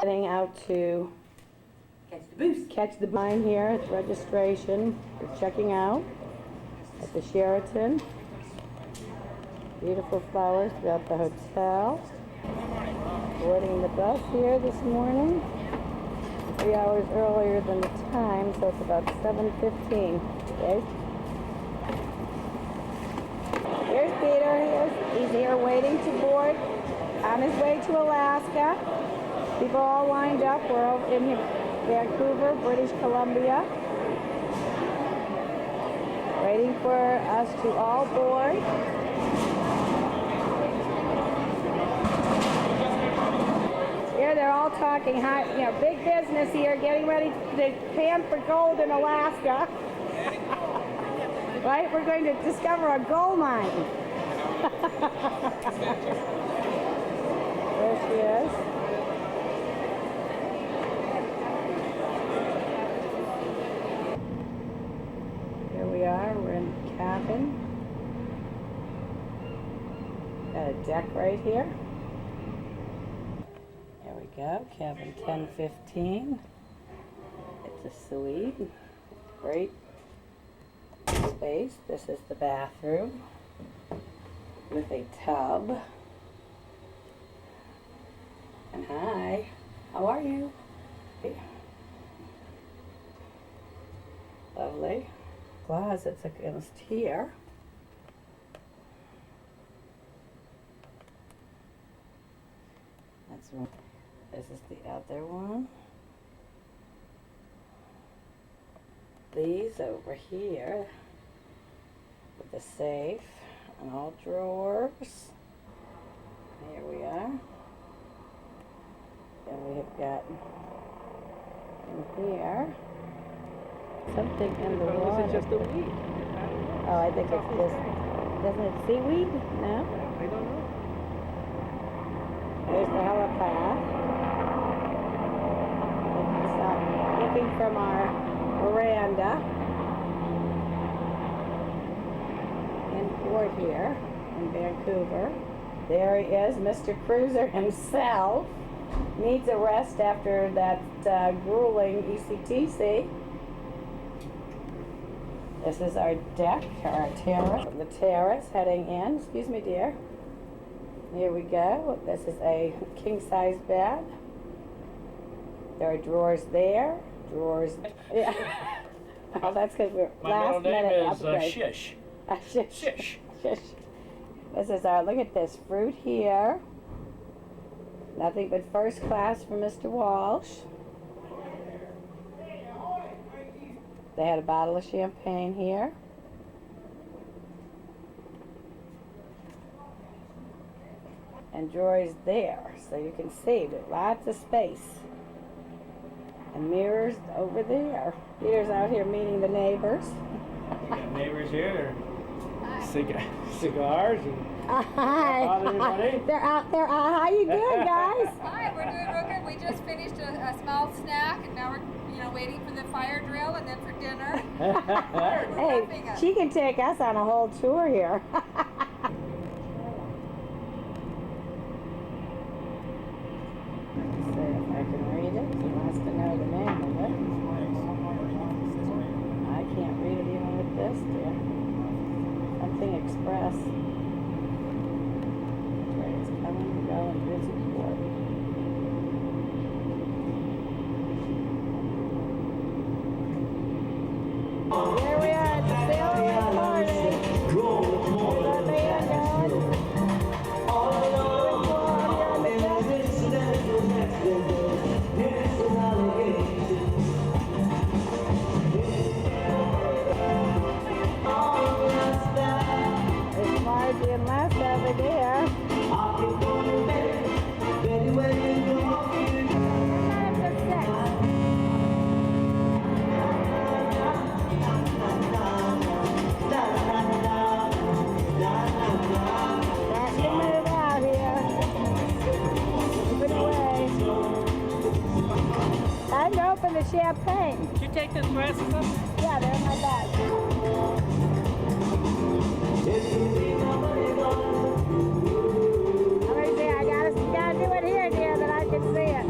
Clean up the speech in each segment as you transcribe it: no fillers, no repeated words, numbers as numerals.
Heading out to catch the line here at registration. We're checking out at the Sheraton. Beautiful flowers throughout the hotel. Boarding the bus here this morning. 3 hours earlier than the time, so it's about 7:15. Okay. Here's Peter. He's here waiting to board on his way to Alaska. People all lined up. We're over in Vancouver, British Columbia. Waiting for us to all board. Here they're all talking high, big business here, getting ready to pan for gold in Alaska. Right? We're going to discover a gold mine. There she is. Here we are. We're in the cabin. Got a deck right here. There we go. Cabin 1015. It's a suite. Great space. This is the bathroom with a tub. And hi, how are you? Lovely. Closets against here. That's one. This is the other one. These over here with the safe and all drawers. Here we are. And we have got in here something in the water. Is it just a weed? Oh, I think it's just, doesn't it seaweed? No? I don't know. There's the helipad. It's looking from our veranda in port here in Vancouver. There he is, Mr. Cruiser himself. Needs a rest after that grueling ECTC. This is our deck, our terrace. From the terrace heading in. Excuse me, dear. Here we go. This is a king-size bed. There are drawers there. Drawers. Yeah. Oh, that's because we're last minute upgrade. My middle name is Shish. Shish. Shish. Shish. This is our, look at this, fruit here. Nothing but first class for Mr. Walsh. They had a bottle of champagne here. And drawers there, so you can see there's lots of space. And mirrors over there. Peter's out here meeting the neighbors. We got neighbors here. Cigars and Hi. everybody. They're out there. How you doing, guys? Hi, we're doing real good. We just finished a small snack, and now we're waiting for the fire drill and then for dinner. Hey, she can take us on a whole tour here. Let's see if I can read it. He wants to know the name of it. I can't read it even with this, dear. Something Express. Trains coming and going, busy port. Here we are at the Sailor Party. There's our band going. There's Margie and Les over there. Time to open the champagne. Did you take those glasses up? Yeah, they're in my bag. I'm gonna say I gotta do it here, dear, that I can see it.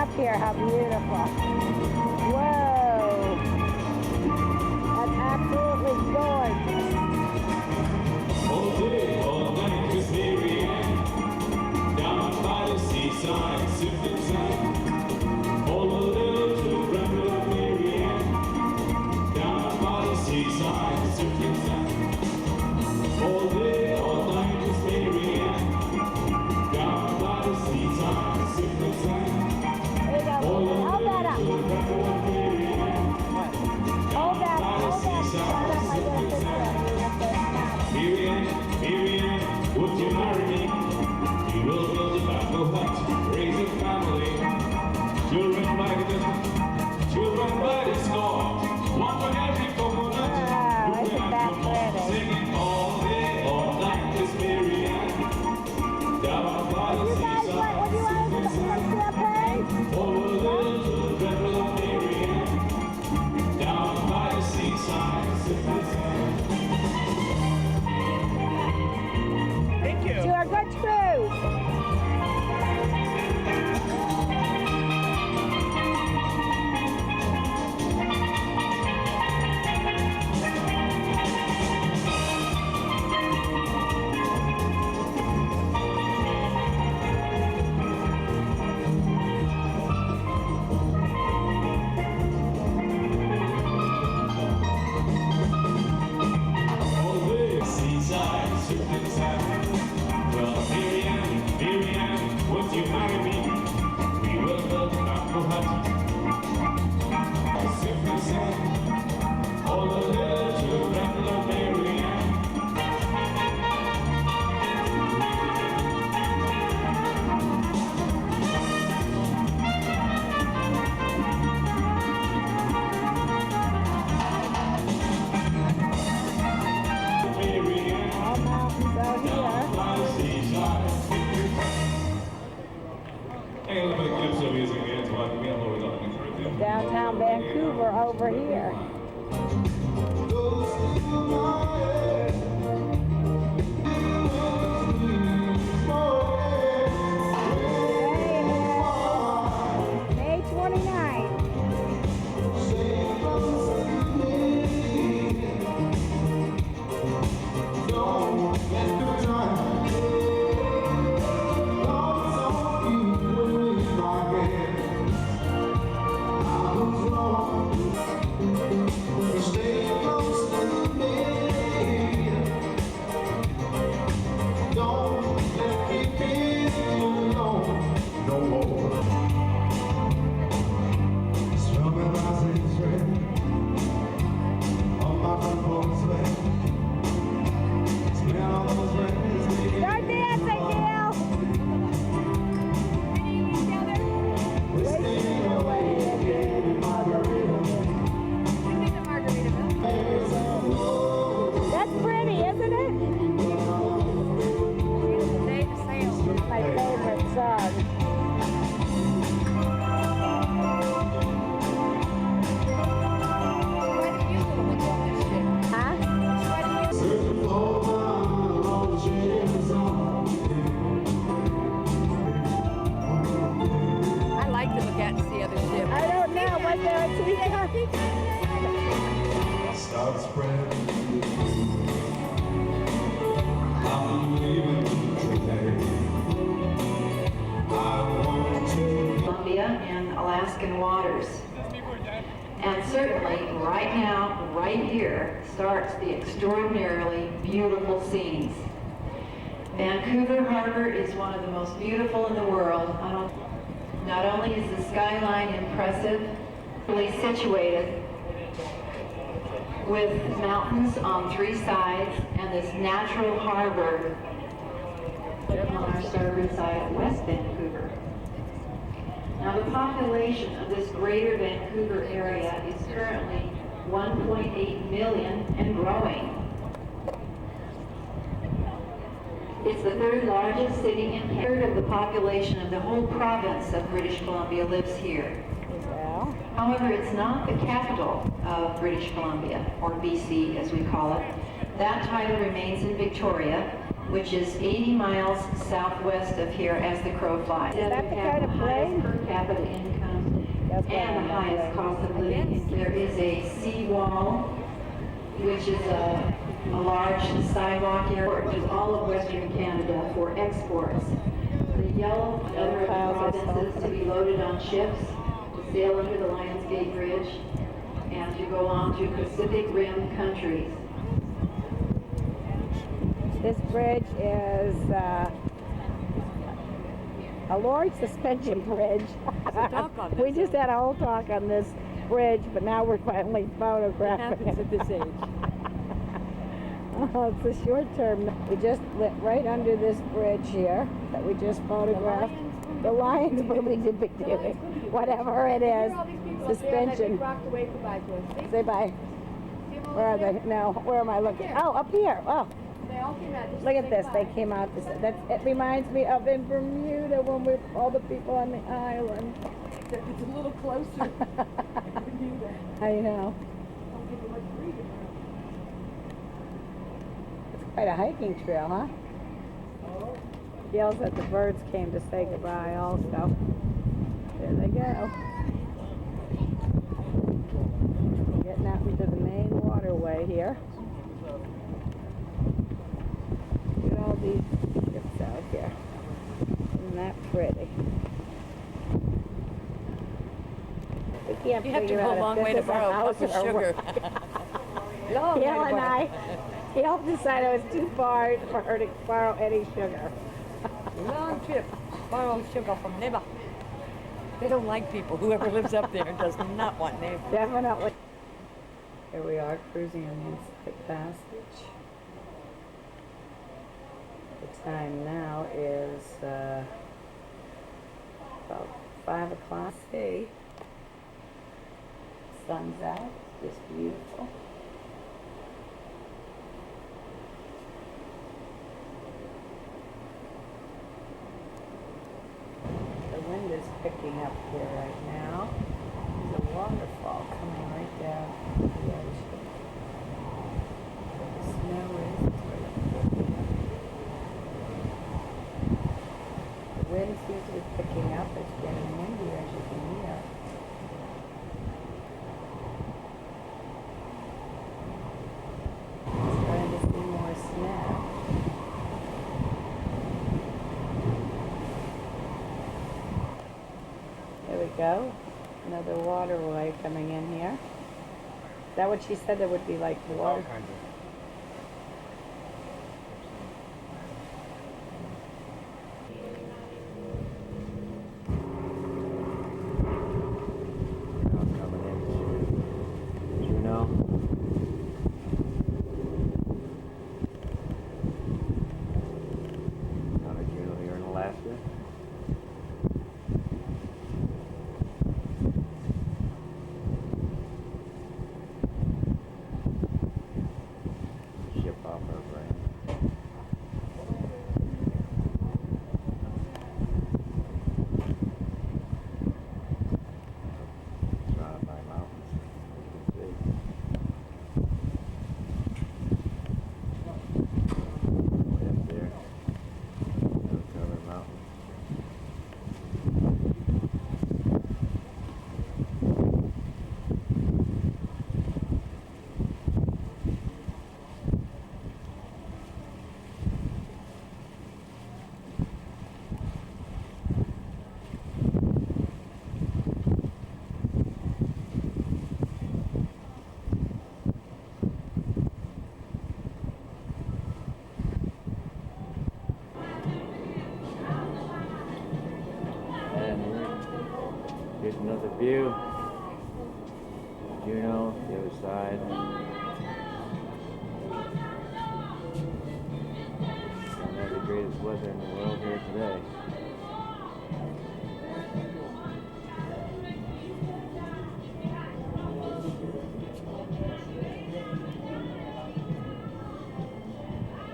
up here. How beautiful. Whoa. That's absolutely gorgeous. All day, all night, Miss Mary Ann. Down by the seaside, sipping sand. All the little children of Mary Ann. Down by the seaside, sipping sand. All day, all night, Miss Mary Ann. Down by the seaside, sipping sand. There you go. Hold that up. Hold Hold that up. Miriam, would you marry me? We will build a bamboo hut, raise a family. Children by the score, one for every coconut. Wow, isn't that pretty? Singing all day, all night, Miss Miriam. Down by the seaside, sipping sand. All the little children of Miriam. Down by the seaside, sipping sand. Thank you. To our good cruise. All day, seaside, sipping sand. Well, Miriam, would you marry me? We will build a bamboo hut. Sipping sand. All the little children love Miriam. Miriam, All mountains out here. by the seaside. Hey, a little bit of clips of music here to welcome me. Hello, we're talking through. Downtown Vancouver over here. May 29th. Stay close to me. Don't let me feel alone no more. Strumming my six string on my front porch swing. Smell all those records making Start dancing, Gail. wasting away again in Margaritaville. That's pretty, isn't it? My favorite song. Huh? Searching for love, all the shades on. I like to look out and see other ships. I don't know. Was there a teacher? Start spreading. I'm leaving today. I want to. Columbia and Alaskan waters. And certainly, right now, right here, starts the extraordinarily beautiful scenes. Vancouver Harbor is one of the most beautiful in the world. Not only is the skyline impressively situated with mountains on three sides and this natural harbor on our starboard side of West Vancouver. Now, the population of this greater Vancouver area is currently 1.8 million and growing. It's the third largest city in Canada. A third of the population of the whole province of British Columbia lives here. Well, However, it's not the capital of British Columbia, or BC as we call it. That title remains in Victoria, which is 80 miles southwest of here as the crow flies. Is that the kind of plane? Per capita income That's what and I'm the highest cost of living. There is a seawall, which is a large sidewalk airport to all of Western Canada for exports. The yellow other provinces to be loaded on ships, to sail under the Lions Gate Bridge, and to go on to Pacific Rim countries. This bridge is a large suspension bridge. We just had a whole talk on this bridge, but now we're finally photographing it. At this age. Oh, it's a short term. We just went right under this bridge here that we just photographed. The Lions movie did big deal. Whatever it is. Suspension. Say bye. Where are they? No, where am I looking? Oh, up here. Oh. Look at this. They came out. It reminds me of in Bermuda when we're all the people on the island. It's a little closer. I know. It's quite a hiking trail, huh? Gail said the birds came to say goodbye also. There they go. Getting out into the main waterway here. Look at all these ships out here. Isn't that pretty? We can't You have to figure go a out long if way this to is a borrow a house cup of or sugar. what. Gail and Gail decided it was too far for her to borrow any sugar. Long trip. Borrow sugar from neighbor. They don't like people. Whoever lives up there does not want neighbor. Definitely. Here we are cruising on the Inside Passage. The time now is about 5 o'clock. See, sun's out. It's just beautiful. The wind is picking up here right now. There's a waterfall coming right down the edge. Where the snow is, it's right up there. The wind seems to be picking up. It's getting windier, as you can hear. Starting to see more snow. There we go. Another waterway coming in here. Is that what she said? There would be like water. Here's another view. Juneau, the other side. Don't have the greatest weather in the world here today.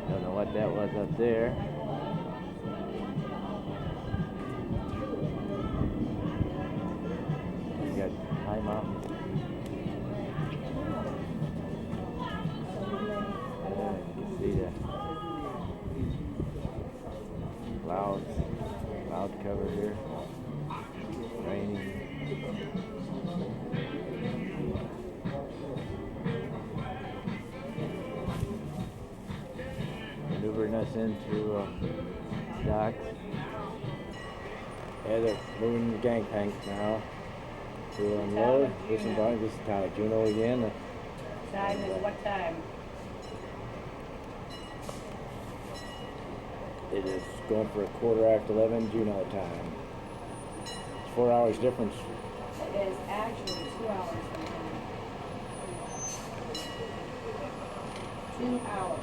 Don't know what that was up there. High mountains. You can see that. cloud cover here. Raining. Maneuvering us into docks. Yeah, they're moving the gangplanks now to unload. This is Tyler Juneau again. Time is what time? It is going for 11:15 Juneau time. It's 4 hours difference. It is actually 2 hours from now. 2 hours.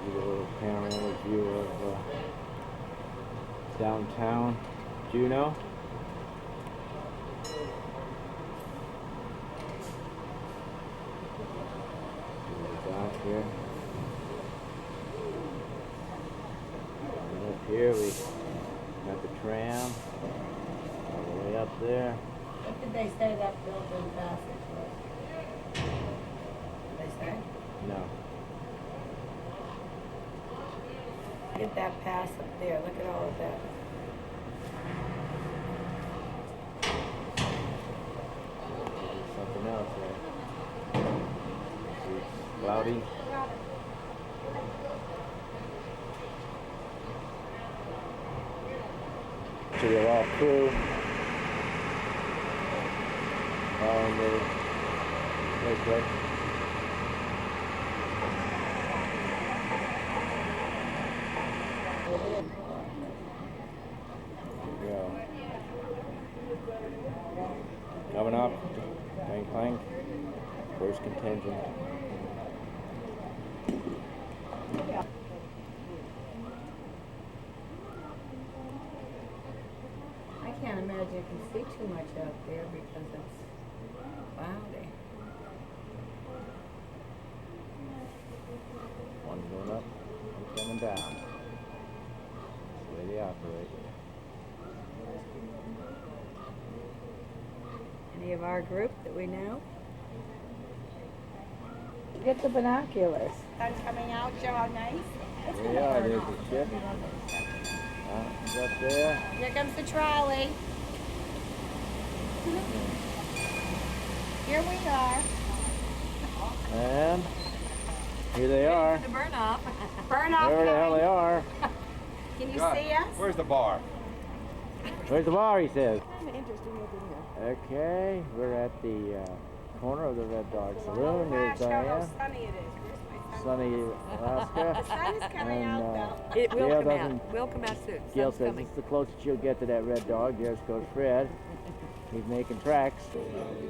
Give you a little panoramic view of downtown Juneau. Here. And up here we got the tram all the way up there. What did they say that building passage was? Did they say? No. Get that pass up there. Look at all of that. Something else there. See, cloudy. So they're all crew on the raceway. There we go. Coming up, Gangplank, first contingent. I can't imagine you can see too much out there because it's cloudy. One going up, one coming down. That's the way they operate. Any of our group that we know? Get the binoculars. Sun's coming out, show how nice. There we are, there's the ship. It's up there. Here comes the trolley. Here we are. And here they are. The burn off. Burn off. Wherever the hell they are. Can you see us? Where's the bar? Where's the bar, he says. Kind of interesting over here. Okay, we're at the corner of the Red Dog Saloon. There's Show how Diane, sunny it is. Where's my sun? sunny Alaska. The sun is coming And, out though. It will Gail come doesn't- out. Will come out soon. Gail Sun's says coming. it's the closest you'll get to that Red Dog. There's goes Fred. He's making tracks.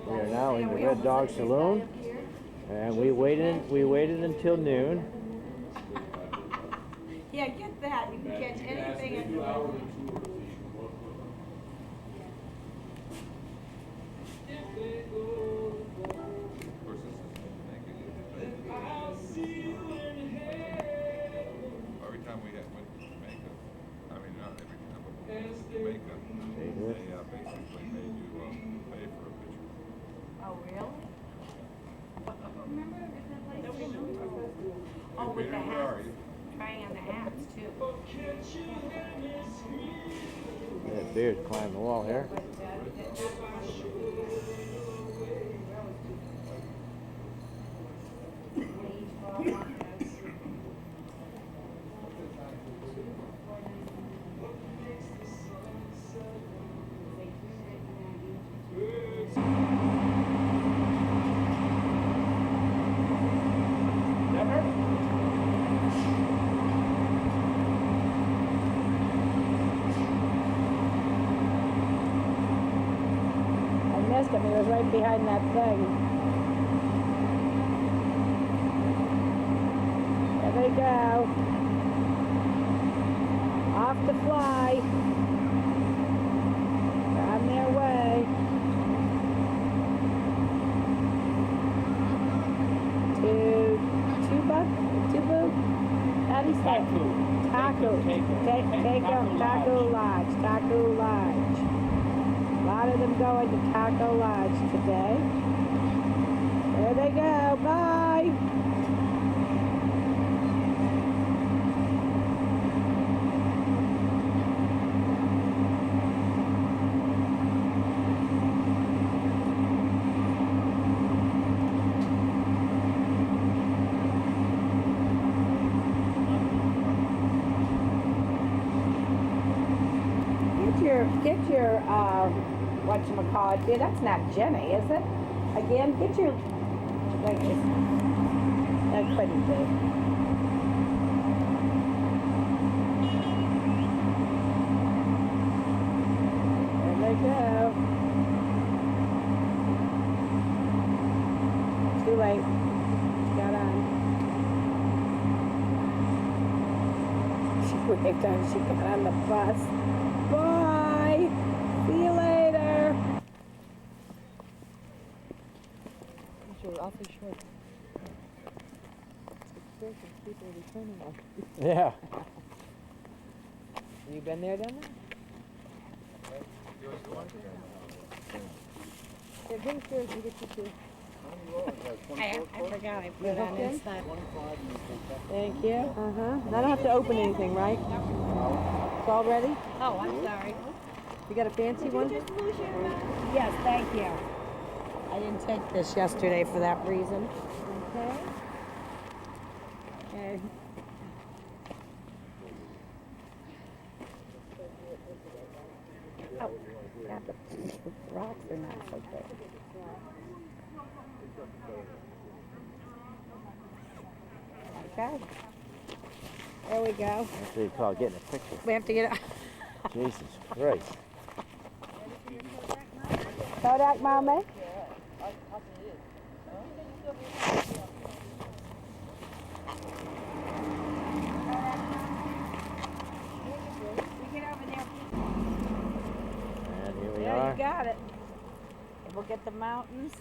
We are now in the Red Dog Saloon. And we waited until noon. Yeah, get that. You can catch anything. Every time we went to Jamaica, I mean, not every time, but when we went to Jamaica, they basically made you pay for a picture. Oh, really? Oh, with the Where are hats. you? Trying on the hats too. That bear's climbing the wall here. I missed him. He was right behind that thing. There they go. Off to fly. They're on their way. To Tubu? How do you say it? Taku Lodge. A lot of them going to Taco Lodge today. There they go. Bye. whatchamacallit, dear, that's not Jenny, is it? Again, get your, like, that couldn't be. There they go. Too late. Got on. She waved on, she got on the bus. Bye. See you later. You're awfully short. People returning now. Yeah. You been there, done that? Yeah, bring chairs and get you two. I forgot I put it on inside. Thank you. I don't have to open anything, right? It's all ready? Oh, I'm sorry. You got a fancy one? Yes, thank you. I didn't take this yesterday for that reason. Okay. Okay. Oh, yeah, the rocks are not so big. Okay. There we go. That's what you call getting a picture. We have to get it. Jesus Christ. Kodak, Mommy? And here we Yeah, are. you got it. And we'll get the mountains.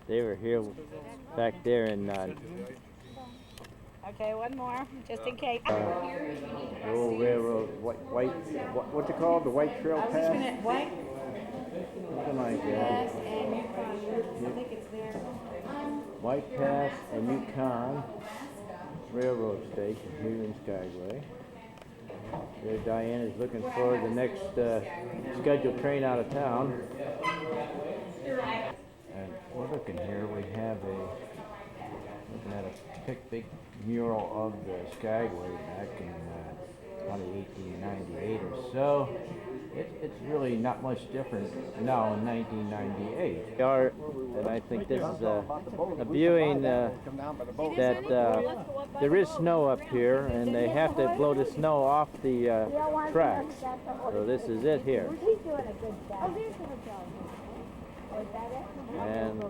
They were here back there in Okay, one more, just in case. the old railroad, what's it called? The White Trail Pass? What? Something like that. White Pass and Yukon Railroad Station here in Skagway. There Diane is looking for the next scheduled train out of town. And we're looking here, we have looking at a big mural of the Skagway back in probably 1898 or so. It's really not much different now in 1998. And I think this is a viewing that there is snow up here and they have to blow the snow off the tracks. So this is it here. And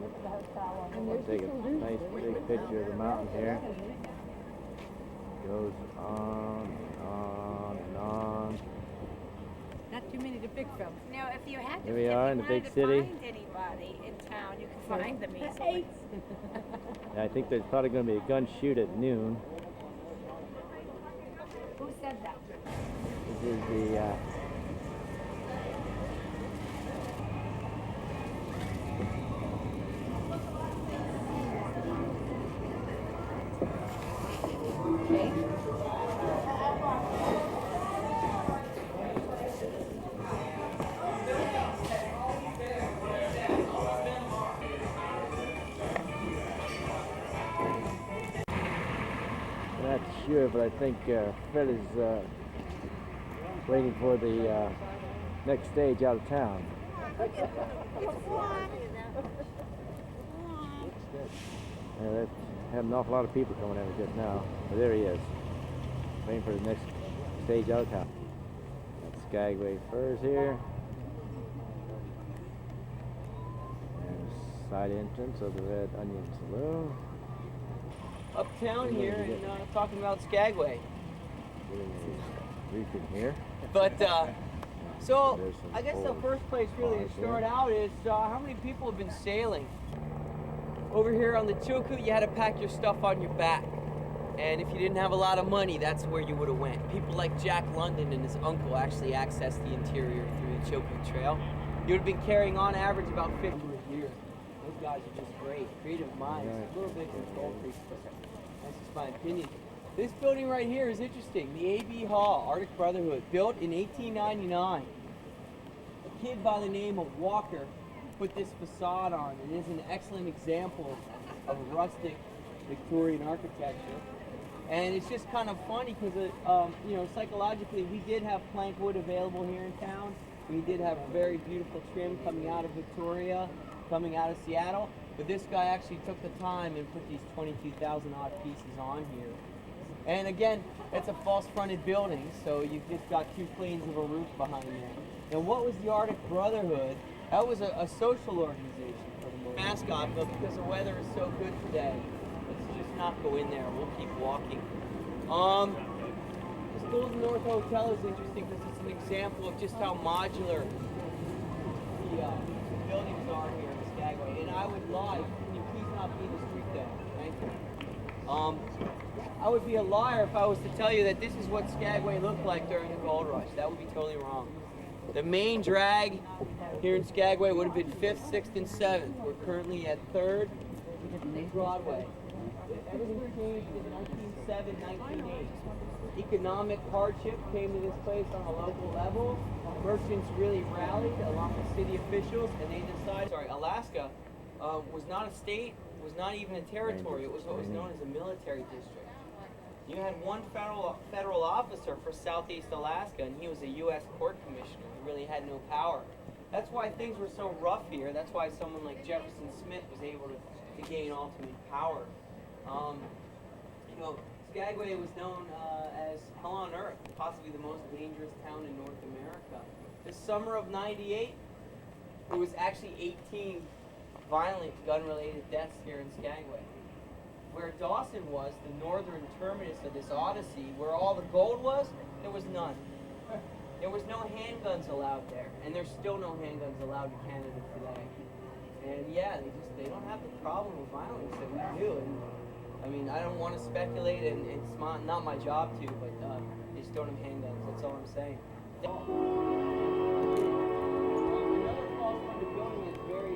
we'll take a nice big picture of the mountain here. Goes on and on and on. Not too many to pick from. Now, if you had to, Here we are in the big city. find anybody in town, you can find them easily. And I think there's probably going to be a gun shoot at noon. Who said that? This is the not sure, but I think Fred is waiting for the next stage out of town. That's have an awful lot of people coming in just now. But there he is, waiting for the next stage out of town. That's Skagway Furs here. And side entrance of the Red Onion Saloon. Uptown here and talking about Skagway. Briefing here. But so There's some I guess the old first place really to cars start there. out is how many people have been sailing? Over here on the Chilkoot, you had to pack your stuff on your back. And if you didn't have a lot of money, that's where you would have went. People like Jack London and his uncle actually accessed the interior through the Chilkoot Trail. You would have been carrying on average about 50 a year. Those guys are just great, creative minds. A little bit control freaks, but that's just my opinion. This building right here is interesting. The A.B. Hall, Arctic Brotherhood, built in 1899. A kid by the name of Walker put this facade on. It is an excellent example of rustic Victorian architecture. And it's just kind of funny because, you know, psychologically, we did have plank wood available here in town. We did have very beautiful trim coming out of Victoria, coming out of Seattle. But this guy actually took the time and put these 22,000 odd pieces on here. And again, it's a false fronted building, so you've just got two planes of a roof behind there. And what was the Arctic Brotherhood? That was a social organization for the most mascot, but because the weather is so good today, let's just not go in there. We'll keep walking. This Golden North Hotel is interesting because it's an example of just how modular the buildings are here in Skagway. And I would lie. Can you please not be in the street though? Thank you. I would be a liar if I was to tell you that this is what Skagway looked like during the gold rush. That would be totally wrong. The main drag here in Skagway would have been 5th, 6th, and 7th. We're currently at 3rd and Broadway. Everything changed in 1907, 1908. Economic hardship came to this place on a local level. Merchants really rallied along with city officials, and they decided, Alaska was not a state, was not even a territory. It was what was known as a military district. You had one federal officer for Southeast Alaska, and he was a U.S. court commissioner. He really had no power. That's why things were so rough here. That's why someone like Jefferson Smith was able to gain ultimate power. You know, Skagway was known as hell on earth, possibly the most dangerous town in North America. The summer of '98, there was actually 18 violent gun-related deaths here in Skagway. Where Dawson was, the northern terminus of this odyssey, where all the gold was, there was none. There was no handguns allowed there, and there's still no handguns allowed in Canada today. And yeah, they don't have the problem of violence that we do. And I mean, I don't want to speculate, and it's not my job to, but they just don't have handguns. That's all I'm saying. Another false fronted building is very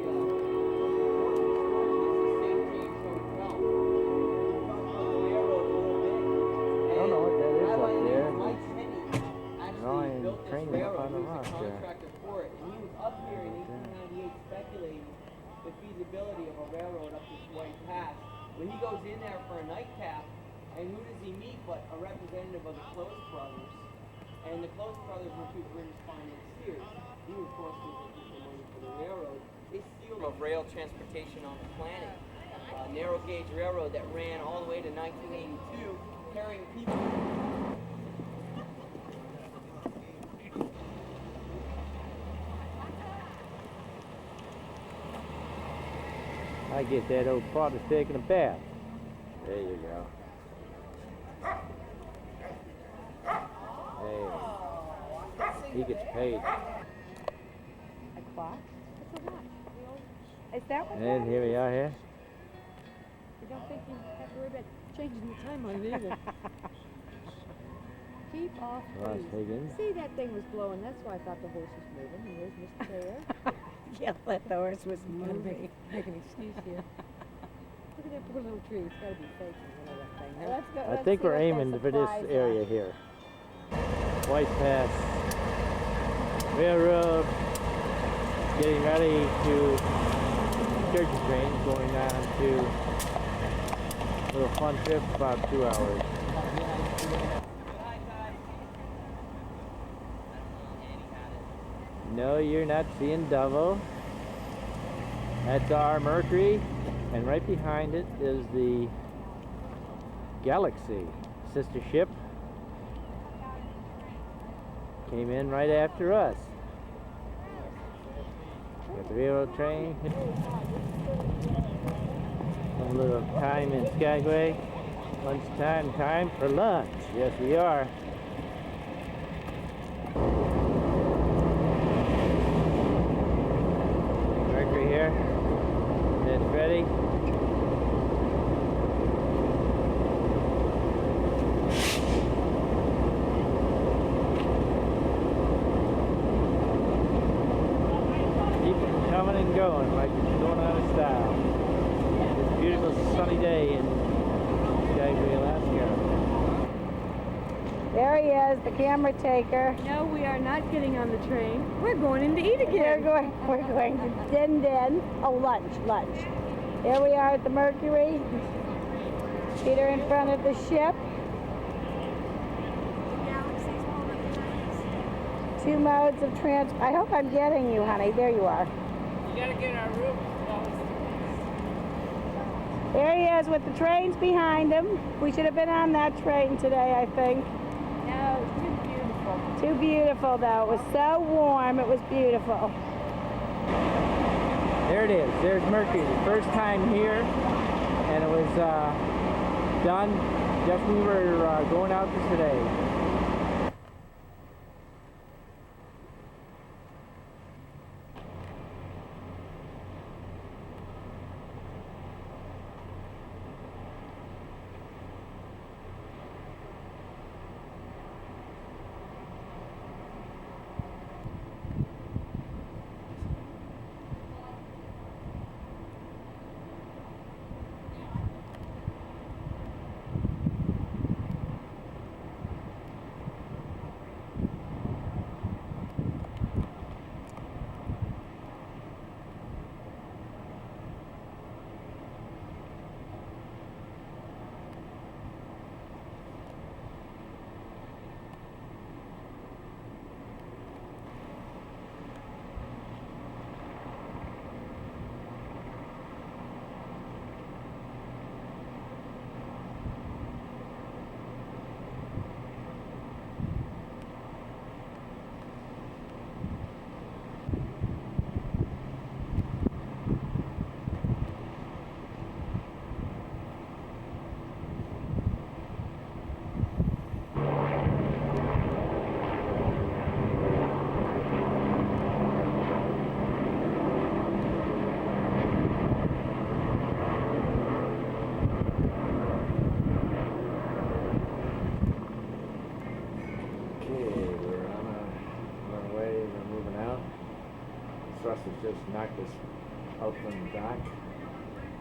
the feasibility of a railroad up this White Pass. When he goes in there for a nightcap, and who does he meet but a representative of the Close Brothers? And the Close Brothers were two British financiers. He, of course, was looking for money for the railroad. They sealed of rail transportation on the planet. Narrow gauge railroad that ran all the way to 1982, carrying people. I get that old father taking a bath. There you go. Hey, he gets paid. A clock? What's a watch? Is that what And that here is? we are here. I don't think you have to worry about changing the time on it either. Keep off, Ross please. Higgins. See, that thing was blowing. That's why I thought the horse was moving. And there's Mr. Taylor. Yeah, let the horse was Gonna moving. make an excuse here. Look at that poor little tree. It's got to be fake. You know, that thing. Let's go. I let's think see we're what that aiming for this surprise area was. here. White Pass Railroad getting ready to Sturgeon train going on to a little fun trip, about 2 hours. No, you're not seeing Dubbo. That's our Mercury, and right behind it is the Galaxy, sister ship. Came in right after us. Got the railroad train. A little time in Skagway. Lunchtime, time for lunch. Yes, we are. Mercury here. That's ready. Keep it coming and going like it's going out of style. This beautiful sunny day in Skagway, Alaska. There he is, the camera taker. No, we are not getting on the train. We're going in to eat again. We're going to Din Din. Oh, lunch. Here we are at the Mercury. Peter in front of the ship. two modes of I hope I'm getting you, honey. There you are. You gotta get our roof closed. There he is with the trains behind him. We should have been on that train today, I think. No, it's too beautiful. Too beautiful, though. It was so warm. It was beautiful. There it is. There's Mercury. The first time here, and it was done just when we were going out to today. Russ has just knocked us out from the dock,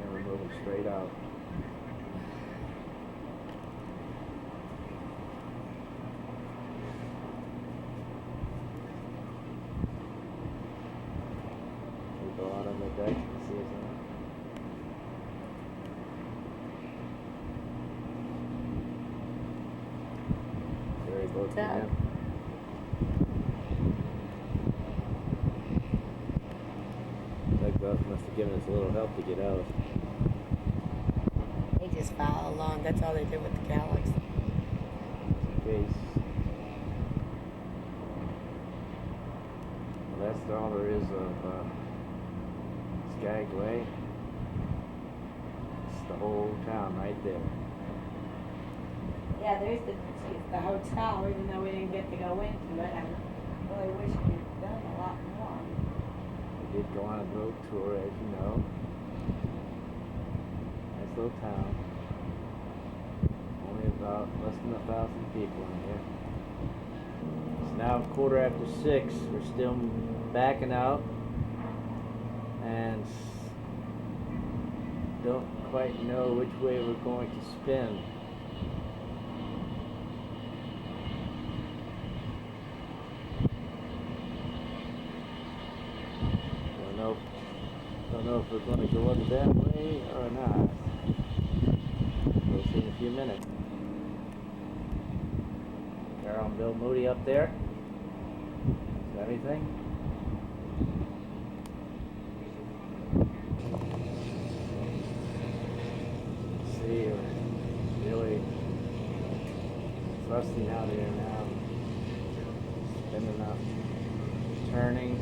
and we're moving straight out. We go out on the deck and see us out. Very boat again. Tugboat must have given us a little help to get out. They just follow along. That's all they do with the Galaxy. In case. Well, that's all there is of Skagway. It's the whole town right there. Yeah, there's the hotel, even though we didn't get to go into it. I really wish we'd done a lot more. We did go on a boat tour, as you know. Nice little town. Only about less than 1,000 people in here. It's now 6:15. We're still backing out and don't quite know which way we're going to spin. Don't know if we're going to go up that way or not. We'll see in a few minutes. Carol and Bill Moody up there. Is that anything? See, we're really thrusting out here now. Spinning up. Turning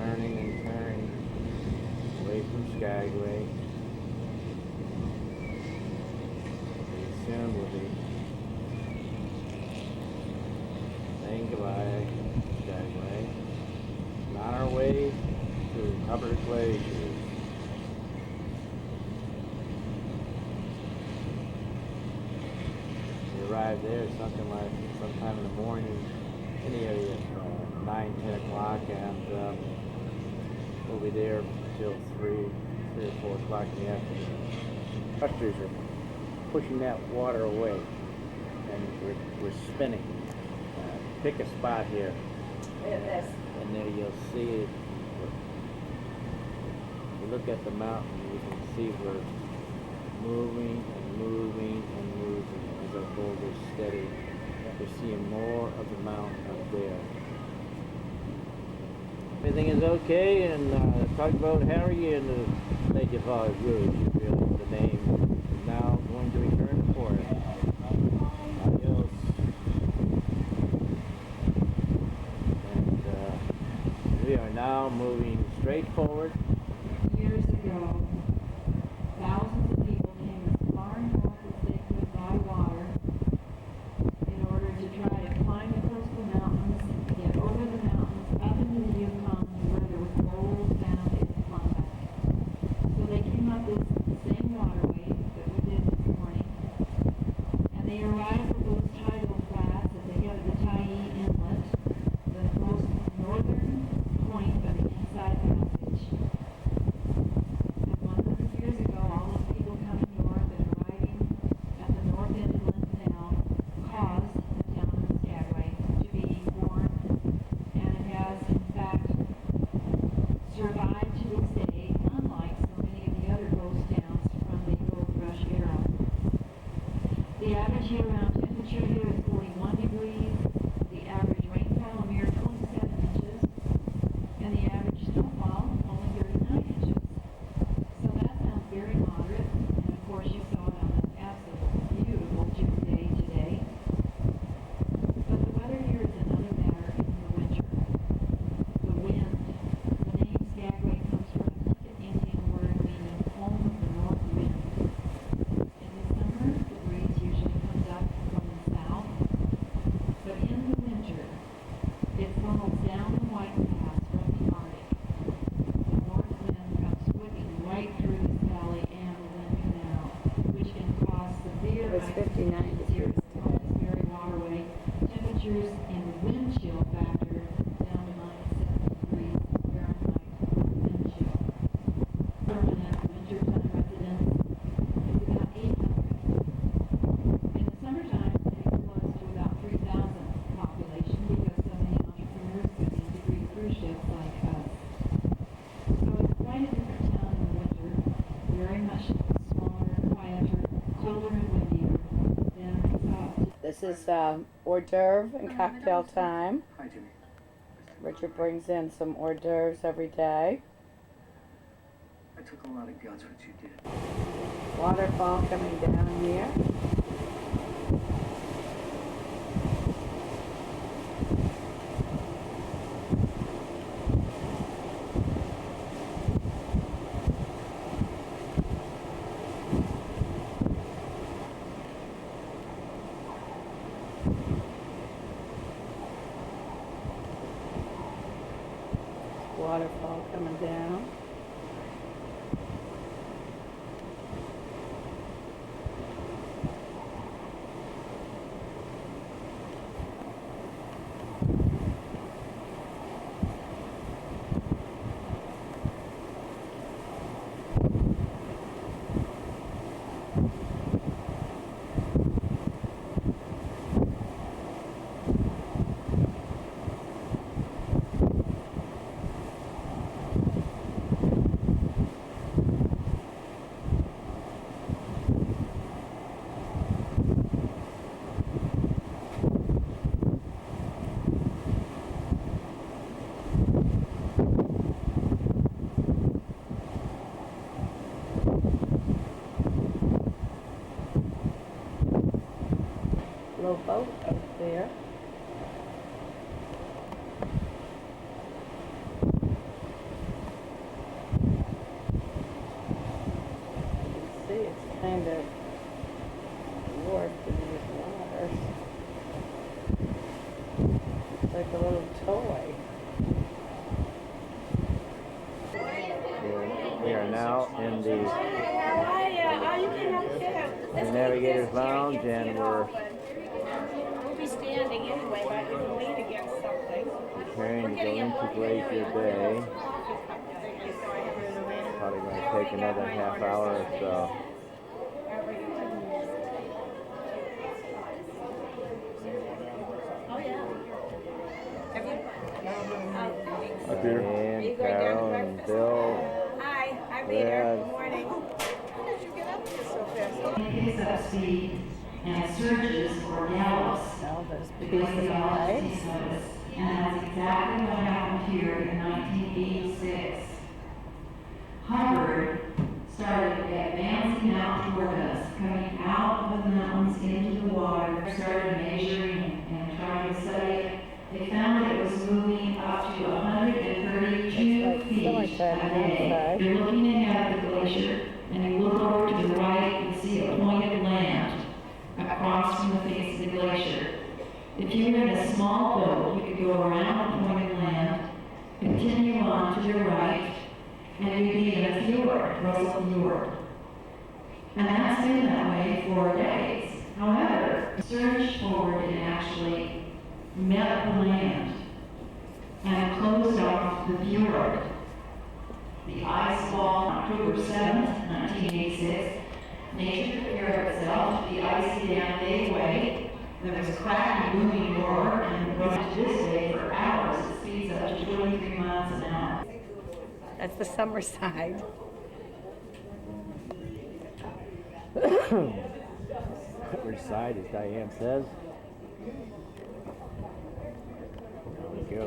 and turning. Away from Skagway. Soon we'll be saying goodbye to Skagway. And on our way to Hubbard Glacier. We arrived there something like sometime in the morning, in the area of 9, 10 o'clock, and we'll be there till 3 or 4 o'clock in the afternoon. Thrusters are pushing that water away, and we're spinning. Pick a spot here, and there you'll see it. You look at the mountain, you can see we're moving and moving and moving as our boat is steady. We're seeing more of the mountain up there. everything is okay, and Tugboat Harry and the Lake of Rouge, really, the name is now going to return to port. Adios. And we are now moving straight forward. Years ago, thousands of people came as far north as they could by water in order to try to climb the coastal mountains, get over the mountains, up into the Yukon where there was gold found in Klondike. So they came up this same waterway that we did this morning, and they arrived at those tidal flats at the head of the Tyee Inlet, the most northern point of the Inside Passage. And 100 years ago, all those people coming north and arriving at the north end of Lynn Canal caused the town of Skagway to be formed, and it has, in fact, survived to this day, unlike so many of the other ghost towns from the gold rush era. The average year-round temperature here is 41 degrees, the average rainfall a mere 27 inches, and the average snowfall only 39 inches. So that sounds very moderate, and of course you saw it on an absolutely beautiful June day today. But the weather here is another matter in the winter. The wind. The name Skagway comes from a Tlingit Indian word meaning home of the north wind. In the summer, the breeze usually comes up from the south, but in the winter, it funnels down the White Pass from the Arctic. The north wind comes whipping right through this valley and the Lynn Canal, which can cause severe It was 59 degrees on this very waterway. Temperatures in the wind chill factor down to -7 degrees Fahrenheit wind chill. Permanent wintertime residents is about 800. In the summertime, it explodes to about 3,000 population because so many entrepreneurs come in to greet cruise ships like us. So it's quite a different town in the winter, very much smaller, quieter, colder and windier than South. This is hors d'oeuvre and cocktail time. Richard brings in some hors d'oeuvres every day. I took a lot of guts what you did. Waterfall coming down here. Waterfall coming down. Little boat up there. You can see it's kind of warped in these waters. It's like a little toy. We are now in the Navigator's Lounge, and we're We'll be standing anyway, but we can lean against something. preparing to go into Glacier Bay. Probably going to take another half hour or so. Oh, yeah. Have you? Up here. And Carol and Bill. Hi, I'm Peter. Brad. Good morning. How did you get up here so fast? It is up speed and surges or gallops Now there's because pieces the of ice ice. takes notice. And that's exactly what happened here in 1986. Hubbard started advancing out toward us, coming out of the mountains into the water, started measuring and trying to study it. They found that it was moving up to 132 It's like feet summertime a day. outside. You're looking ahead of the glacier, and you look over to the right and see a point of land across from the face of the glacier. If you were in a small boat, you could go around the point of land, continue on to the right, and you'd be in a fjord, Russell Fjord. And that's been that way for decades. However, surged forward and actually met the land and closed off the fjord. The ice wall, October 7th, 1986, nature took care of itself. The icy dam gave way. There was a cracking, booming roar, and to this day, for hours, it speeds up to 23 miles an hour. That's the summer side. Which side, as Diane says? There we go.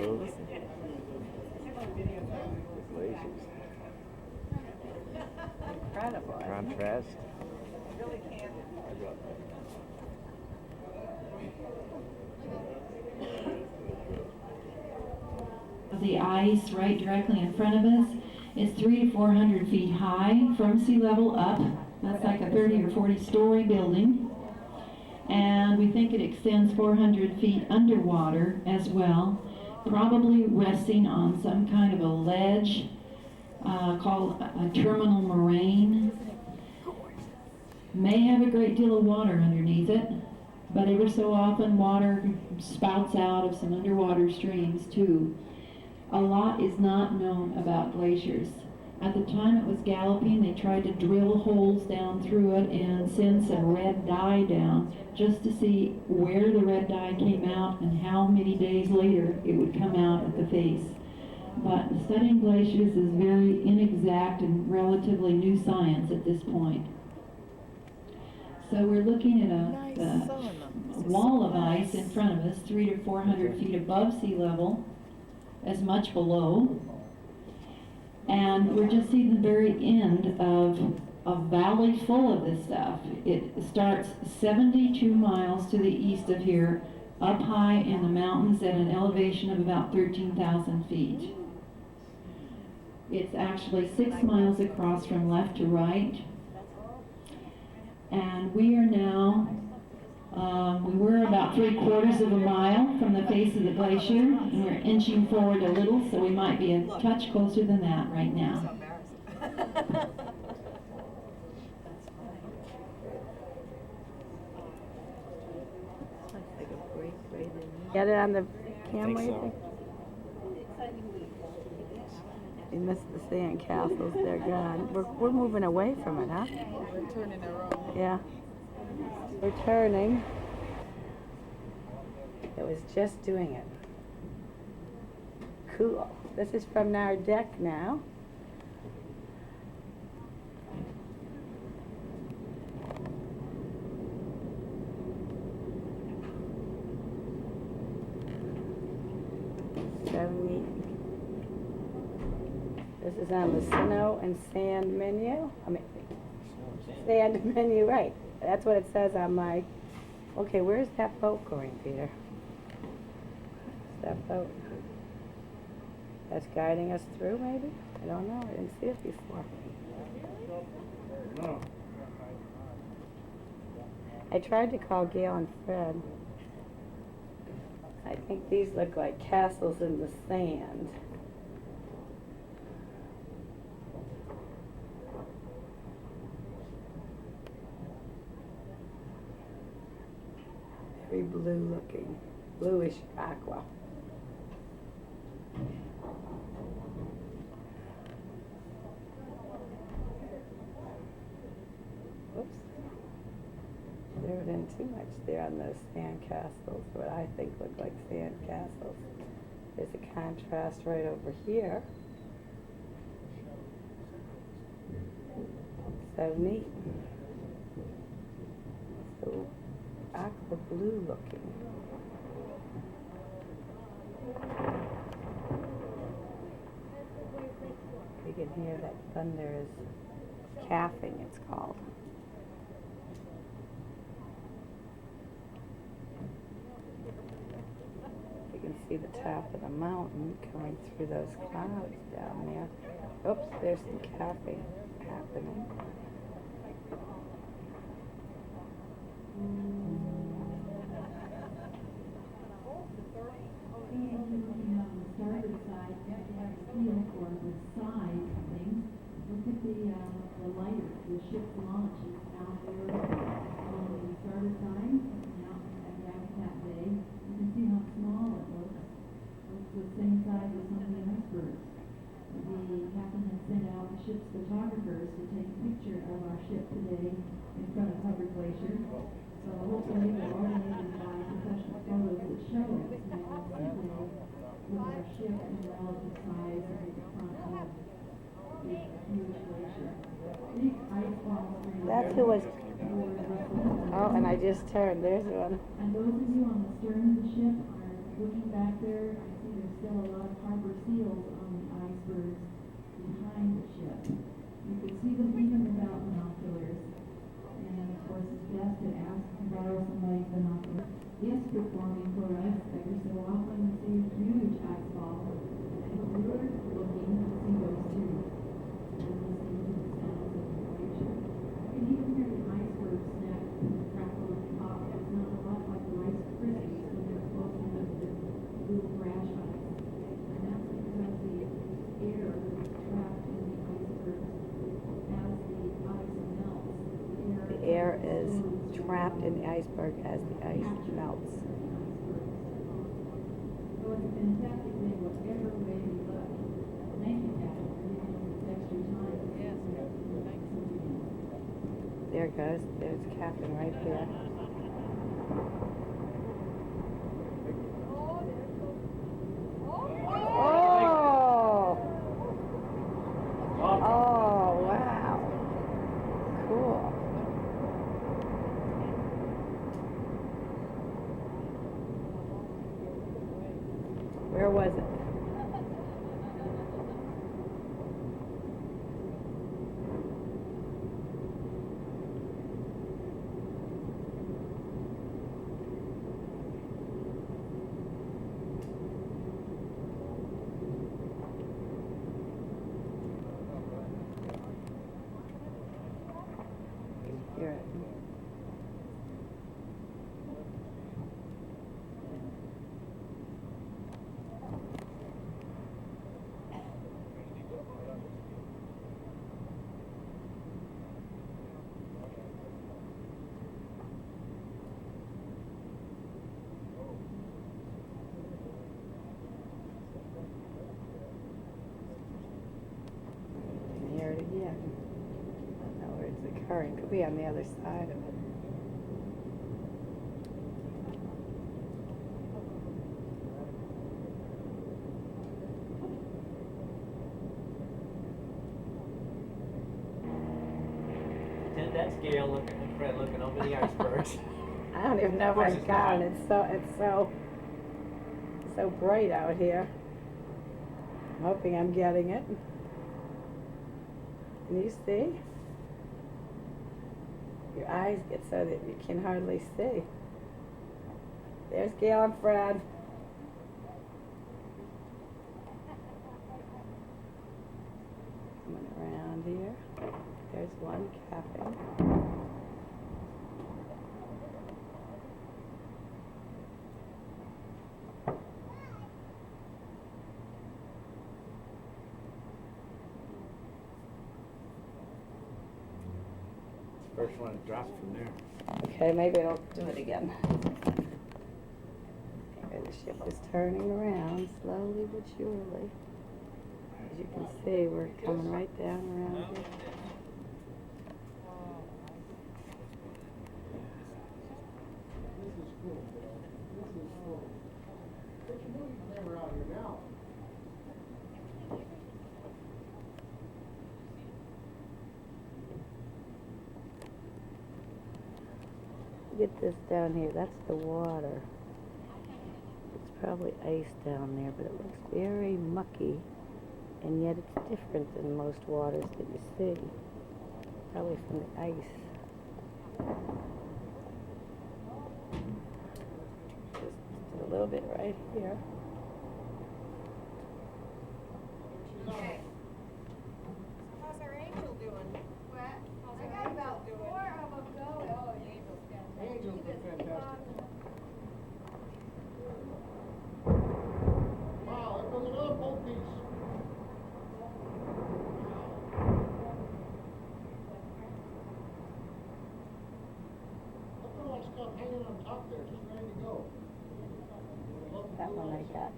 The glaciers. Incredible. Contrast. The ice right directly in front of us is 300 to 400 feet high from sea level up. That's like a 30 or 40 story building. And we think it extends 400 feet underwater as well, probably resting on some kind of a ledge called a terminal moraine. May have a great deal of water underneath it, but ever so often water spouts out of some underwater streams too. A lot is not known about glaciers. At the time it was galloping, they tried to drill holes down through it and send some red dye down just to see where the red dye came out and how many days later it would come out at the face. But studying glaciers is very inexact and relatively new science at this point. So we're looking at a wall of ice in front of us, 300 to 400 feet above sea level, as much below. And we're just seeing the very end of a valley full of this stuff. It starts 72 miles to the east of here, up high in the mountains at an elevation of about 13,000 feet. It's actually 6 miles across from left to right. And we are now, we were about 3/4 of a mile from the face of the glacier, and we're inching forward a little, so we might be a touch closer than that right now. Get it on the camera, think you so. think? You missed the sand castles, they're gone. We're moving away from it, huh? We're turning around. Yeah. We're turning. It was just doing it. Cool. This is from our deck now. So neat. This is on the snow and sand menu. Sand menu, right. That's what it says on my. Okay, where's that boat going, Peter? That boat. That's guiding us through, maybe? I don't know. I didn't see it before. I tried to call Gail and Fred. I think these look like castles in the sand. Very blue looking, bluish aqua. Oops. Zeroed in too much there on those sand castles, what I think look like sand castles. There's a contrast right over here. So neat. So blue looking. You can hear that thunder is calving, it's called. You can see the top of the mountain coming through those clouds down there. Oops, there's some calving happening. Starboard side, you have to have a feel for the size of things. Look at the lighter, the ship's launch is out there on the starboard side, out at Yakutat Bay. You can see how small it looks. It's the same size as some of the icebergs. The captain had sent out the ship's photographers to take a picture of our ship today in front of Hubbard Glacier. So hopefully they're organized by professional photos that show it. With our ship in relative size in front of the huge glacier. Big ice balls. That's who was. Oh, and I just turned. There's one. And those of you on the stern of the ship are looking back there. I see there's still a lot of harbor seals on the icebergs behind the ship. You can see them even without binoculars. And of course, it's best to ask to borrow somebody's binoculars. Yes, performing for us every so often we see a huge ice ball. And we're looking to see those too. And listening to the sounds of the glacier. You can even hear the iceberg snap and crackle on top. It's not a lot like the Rice Krispies when they're close enough to little crash ice. And that's because the air is trapped in the icebergs as the ice melts. The air is trapped in the iceberg as the ice melts. So it's a fantastic thing, whatever way you look. Thank you, Captain, for giving us this extra time. Yes, There it goes. There's Captain right there. Oh! Oh, wow. Cool. Where was it? Hear it. And hear it again. I don't know where it's occurring. Could be on the other side of it. Pretend that's Gail looking and Fred looking over the icebergs. I don't even know if I've gone. It's so bright out here. I'm hoping I'm getting it. Can you see? Your eyes get so that you can hardly see. There's Gail and Fred. Coming around here. There's one capping. First one drops from there. Okay, maybe it'll do it again. Okay, the ship is turning around slowly but surely. As you can see, we're coming right down around here. This is cool. This is cool. Put your movie camera out here now. Look at this down here. That's the water. It's probably ice down there, but it looks very mucky. And yet it's different than most waters that you see. Probably from the ice. Just a little bit right here. How's our angel doing? What? I got about 4 of them going. Oh, the angel's fantastic. Angel's been fantastic. Wow, there goes another boat piece. Look at all that stuff hanging on top there, just ready to go. That one I got.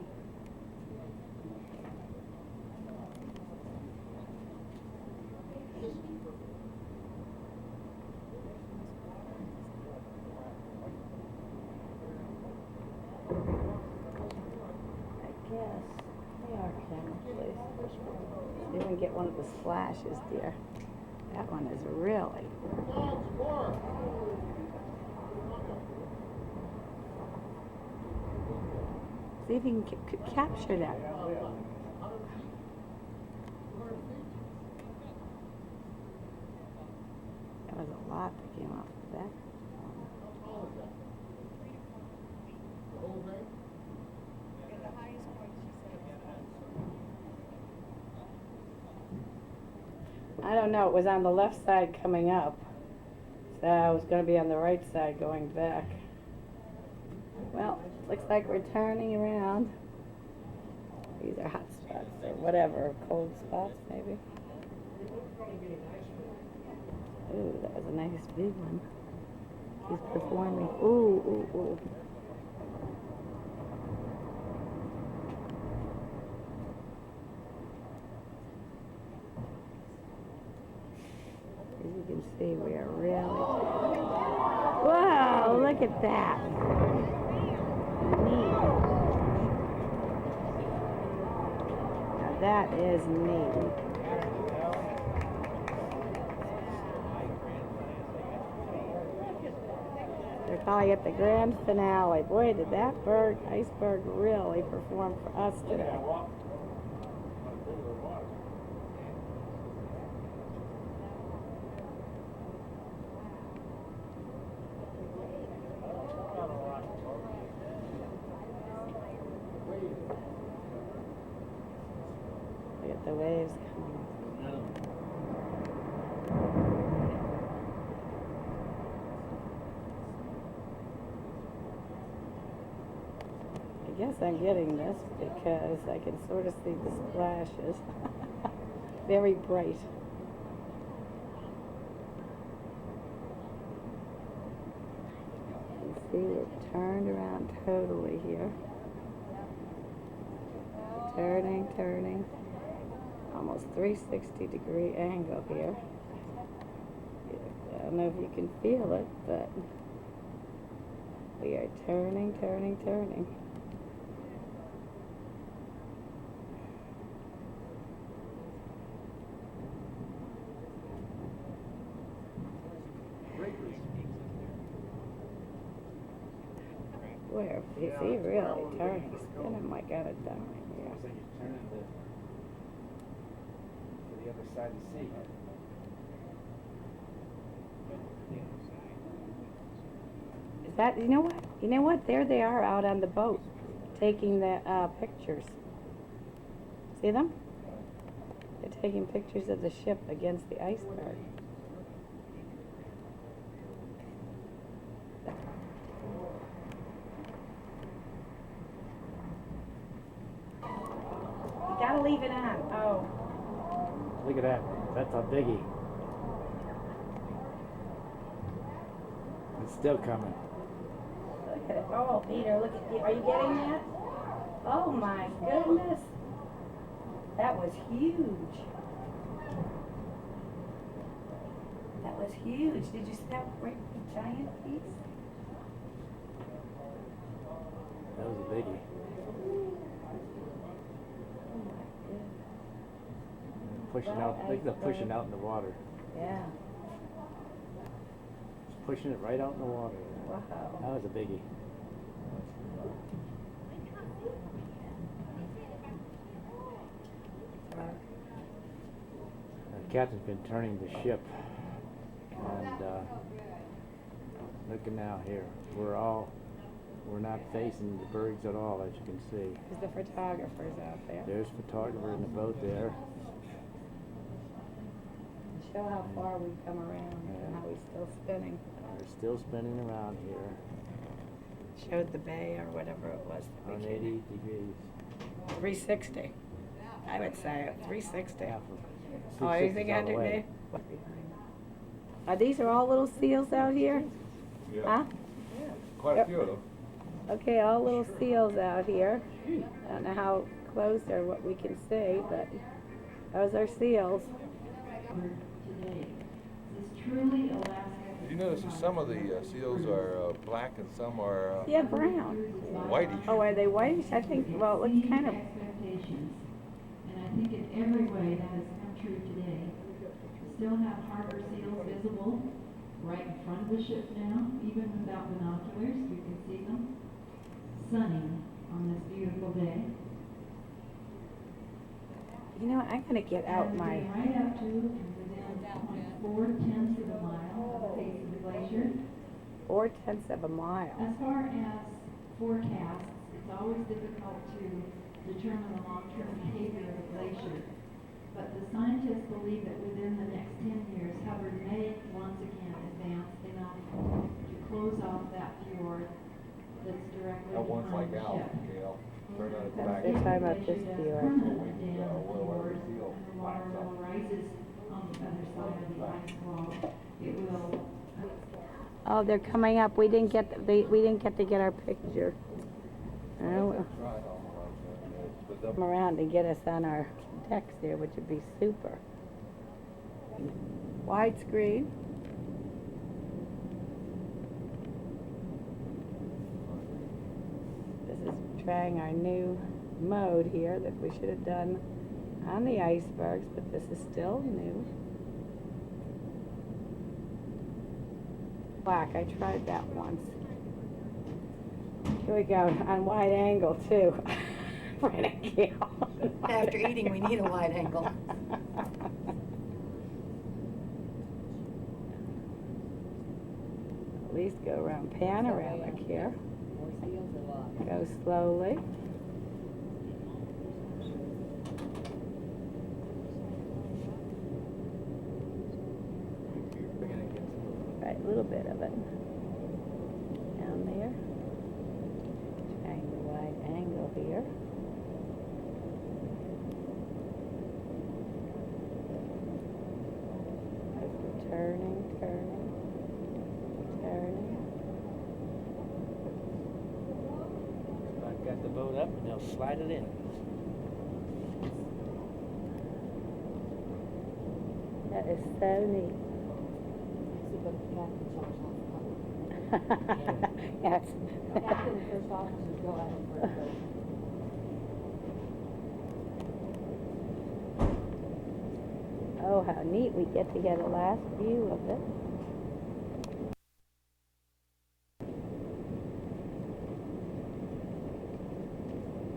Yes, they are camera places. You can get one of the splashes, dear. That one is really. See if you can capture that. That was a lot that came off of that. I don't know, it was on the left side coming up. So I was going to be on the right side going back. Well, looks like we're turning around. These are hot spots or whatever, cold spots maybe. Ooh, that was a nice big one. He's performing. Ooh, ooh, ooh. As you can see, we are really... Whoa, look at that. Neat. Now that is neat. They're calling it the grand finale. Boy, did that iceberg really perform for us today. Look at the waves coming. I guess I'm getting this because I can sort of see the splashes. Very bright. You can see we're turned around totally here. Turning, turning. Almost 360-degree angle here. I don't know if you can feel it, but we are turning, turning, turning. Where is he really turning? Spinning like out of dime here. So you turn to the other side of the sea. Is that, you know what? You know what? There they are out on the boat taking the pictures. See them? They're taking pictures of the ship against the iceberg. You gotta leave it on. Oh. Look at that. That's a biggie. It's still coming. Look at it. Oh, Peter, look at you. Are you getting that? Oh my goodness. That was huge. That was huge. Did you see that great giant piece? That was a biggie. Pushing out, I think they're pushing out in the water. Yeah. pushing it right out in the water. Wow. That was a biggie. The captain's been turning the ship, and looking now here, we're not facing the bergs at all, as you can see. There's the photographers out there. There's a photographer in the boat there. Show how far we've come around and how we're still spinning. We're still spinning around here. Showed the bay or whatever it was. 180 degrees. 360. I would say 360. Yeah, Oh, 360 anything all the under way. there? These are all little seals out here? Yeah. Huh? Quite a few of them. Okay, all little seals out here. I don't know how close or what we can see, but those are seals. Today. This truly Alaska. You notice that some of the seals are black and some are Yeah, brown. whitish. Oh, are they whitish? I think, well, it looks kind of, Expectations. And I think in every way that has come true today. We still have harbor seals visible right in front of the ship now, even without binoculars, we can see them sunning on this beautiful day. you know, I'm gonna get out And my, we're right up to within 0.4 of a mile of the face of the glacier. 0.4 of a mile. As far as forecasts, it's always difficult to determine the long-term behavior of a glacier. But the scientists believe that within the next 10 years, Hubbard may once again advance enough to close off that fjord that's directly That one's behind like the out, ship. Gail. Right out of the That's back. they're talking about this Glacier does fjord. permanently dam the Where fjord, the seal and the water backs up. level rises on the other side of the ice wall. It will Oh, they're coming up. We didn't get, we didn't get to get our picture. Oh, well. Come around and get us on our decks there, which would be super. Widescreen. This is trying our new mode here that we should have done on the icebergs, but this is still new. Black, I tried that once. Here we go, on wide angle too. After eating, we need a wide angle. At least go around panoramic here. Go slowly. Right, a little bit of it. Down there. Trying the wide angle here. As we're turning. I've got the boat up and they'll slide it in. That is so neat. Yes. Captain and first officers go out and first. Oh, how neat. We get to get a last view of it.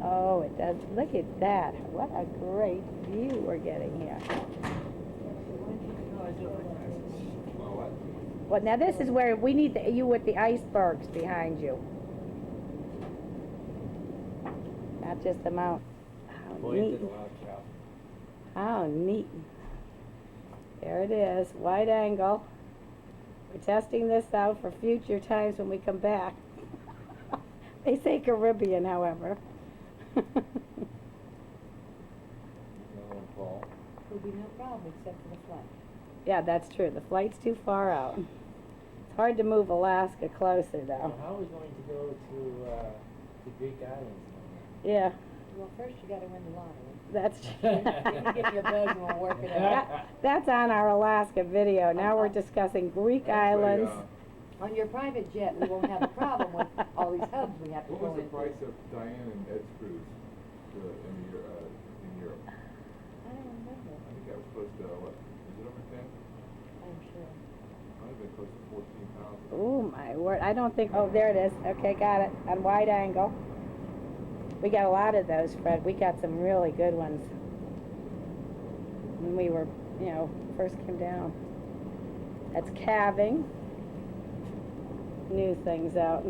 Oh, it does. Look at that. What a great view we're getting here. Well, now this is where we need you with the icebergs behind you. Not just the mountain. How Boy, it neat. did a lot of job. How neat. There it is, wide angle. We're testing this out for future times when we come back. They say Caribbean, however. There'll be no problem except for the flight. Yeah, that's true. The flight's too far out. It's hard to move Alaska closer, though. How are we going to go to the Greek islands? Yeah, Well, first you gotta win the lottery. that's You give me a buzz and we'll work it out. That's on our Alaska video. Now we're discussing Greek islands. On your private jet, we won't have a problem with all these hubs we have to What go was the into. price of Diane and Ed's cruise in Europe? I don't remember, I think that was close to, what, is it over 10? I'm sure. I have been close to 14,000. Oh my word, I don't think, oh, there it is. Okay, got it, on wide angle. We got a lot of those, Fred. We got some really good ones. When we were, you know, first came down. That's calving. New things out.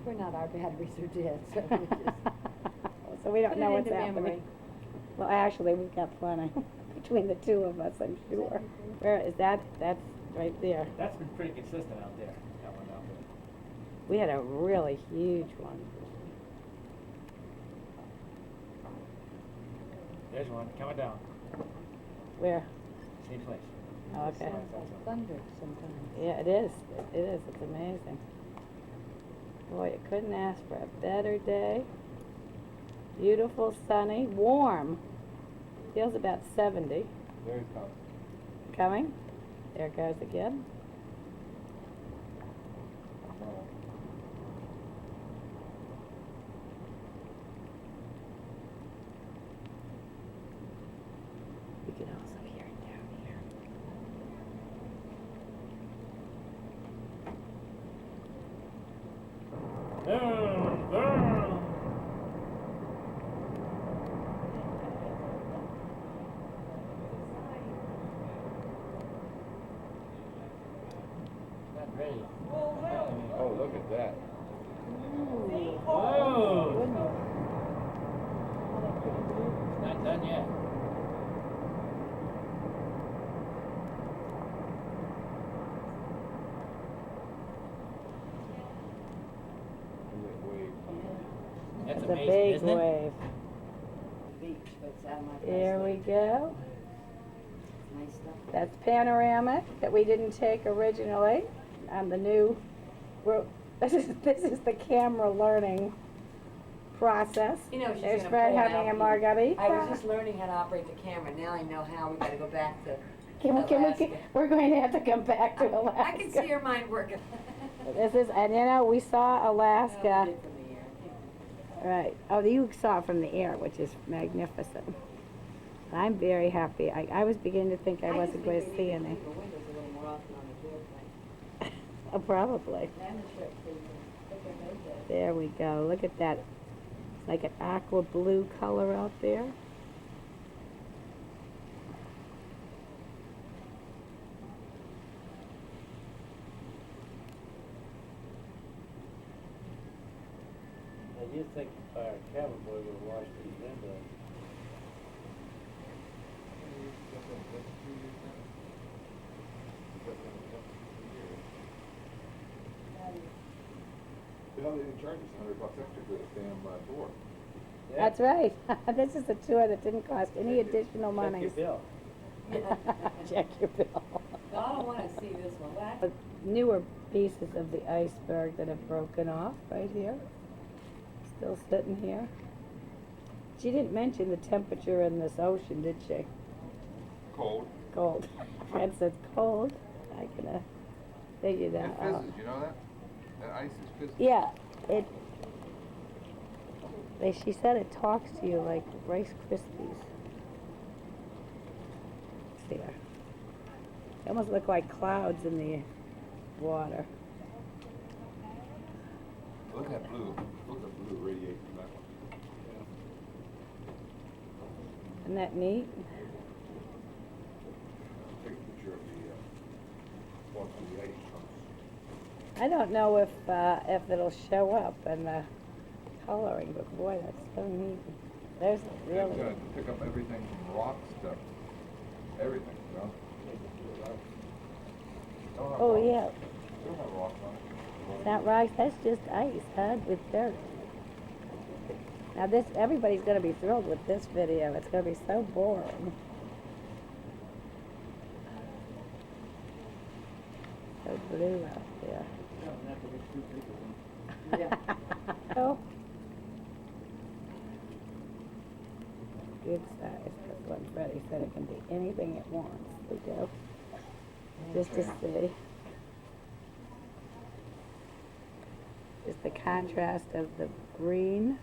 We're not, our batteries are dead, so we just So we don't put know it what's into happening. memory. Well, actually, we've got plenty between the two of us, I'm sure. Where is that? That's right there. That's been pretty consistent out there, that one out there. We had a really huge one. There's one, coming down, Where? same place. Oh, okay. Sounds like thunder sometimes. Yeah, it is. It is. It's amazing. Boy, you couldn't ask for a better day. Beautiful, sunny, warm. Feels about 70. There it comes. Coming. There it goes again. You can also hear it down here. Not ready. Oh, look at that. Whoa! Not done yet. That's It's a amazing, big isn't it? wave. Beach, but it's out of my price There we list. go. Nice stuff. That's panoramic that we didn't take originally on the new. This is the camera learning process. You know, she's There's gonna Fred pull it having a out. margarita. I was just learning how to operate the camera. Now I know how. We gotta go back to Can we're going to have to come back to Alaska. I can see your mind working. This is, and you know, we saw Alaska. Oh, we did from the air. Right. Oh, you saw it from the air, which is magnificent. I'm very happy. I was beginning to think I wasn't going to see any. The windows a little more often on the airplane. Oh, probably. And the trip, so you can look at those days. There we go. Look at that. It's like an aqua blue color out there. Now, you think our cabin boy would have washed these windows? Hell, they didn't charge us $100 extra for this damn tour. That's right. This is a tour that didn't cost any additional money. Check your bill. Check your bill. No, I don't wanna see this one. What? But newer pieces of the iceberg that have broken off right here. Still sitting here. She didn't mention the temperature in this ocean, did she? Cold. Cold. Fred said cold. I can figure It that out. fizzes, you know that? That ice is fizzing. Yeah, she said it talks to you like Rice Krispies. There. They almost look like clouds in the water. Look at that blue. Look at the blue radiating from that one. Isn't that neat? Take a picture of the walk through the ice chunks. I don't know if it'll show up in the coloring, but boy, that's so neat. There's really. It's gonna pick up everything from rock stuff. Everything, you know? Don't have Oh rocks. yeah, Don't have rocks on it. it's not rocks. That's just ice, huh? With dirt. Now this, everybody's gonna be thrilled with this video. It's gonna be so boring. So blue out there. Yeah. Oh. Good size. That's what Freddie said. It can be anything it wants. We go. Just to see. Just the contrast of the green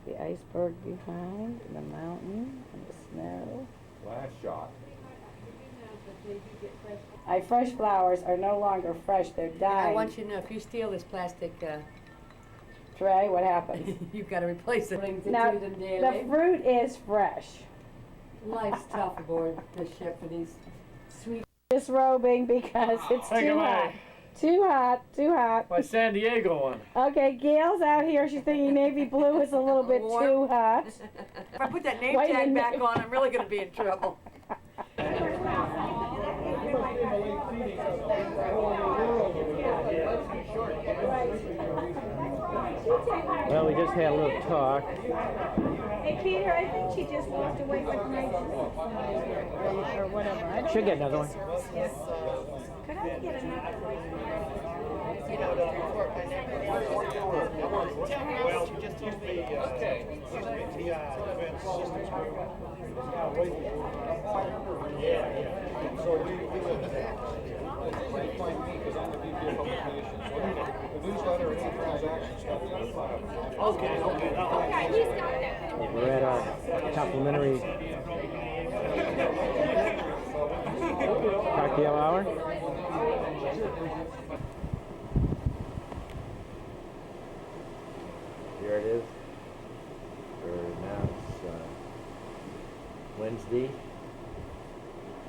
The iceberg behind, the mountain, and the snow. Last shot. Fresh flowers are no longer fresh, they're dying. I want you to know, if you steal this plastic tray, what happens? you've got to replace it. Now, the fruit is fresh. Life's tough aboard this ship for these sweet. Disrobing because it's too hot. Too hot, too hot. My San Diego one. Okay, Gail's out here. She's thinking navy blue is a little bit too hot. If I put that name tag back on, I'm really going to be in trouble. Well, we just had a little talk. Hey, Peter, I think she just walked away with my or whatever. I don't Should get another one. Yes. Could I get another one? Well, she just told me, So we live in that. Find me because I'm the VP of Publications. The newsletter and any transaction stuff is on file. Yeah, we're at our complimentary cocktail hour. Here it is. Now it's Wednesday,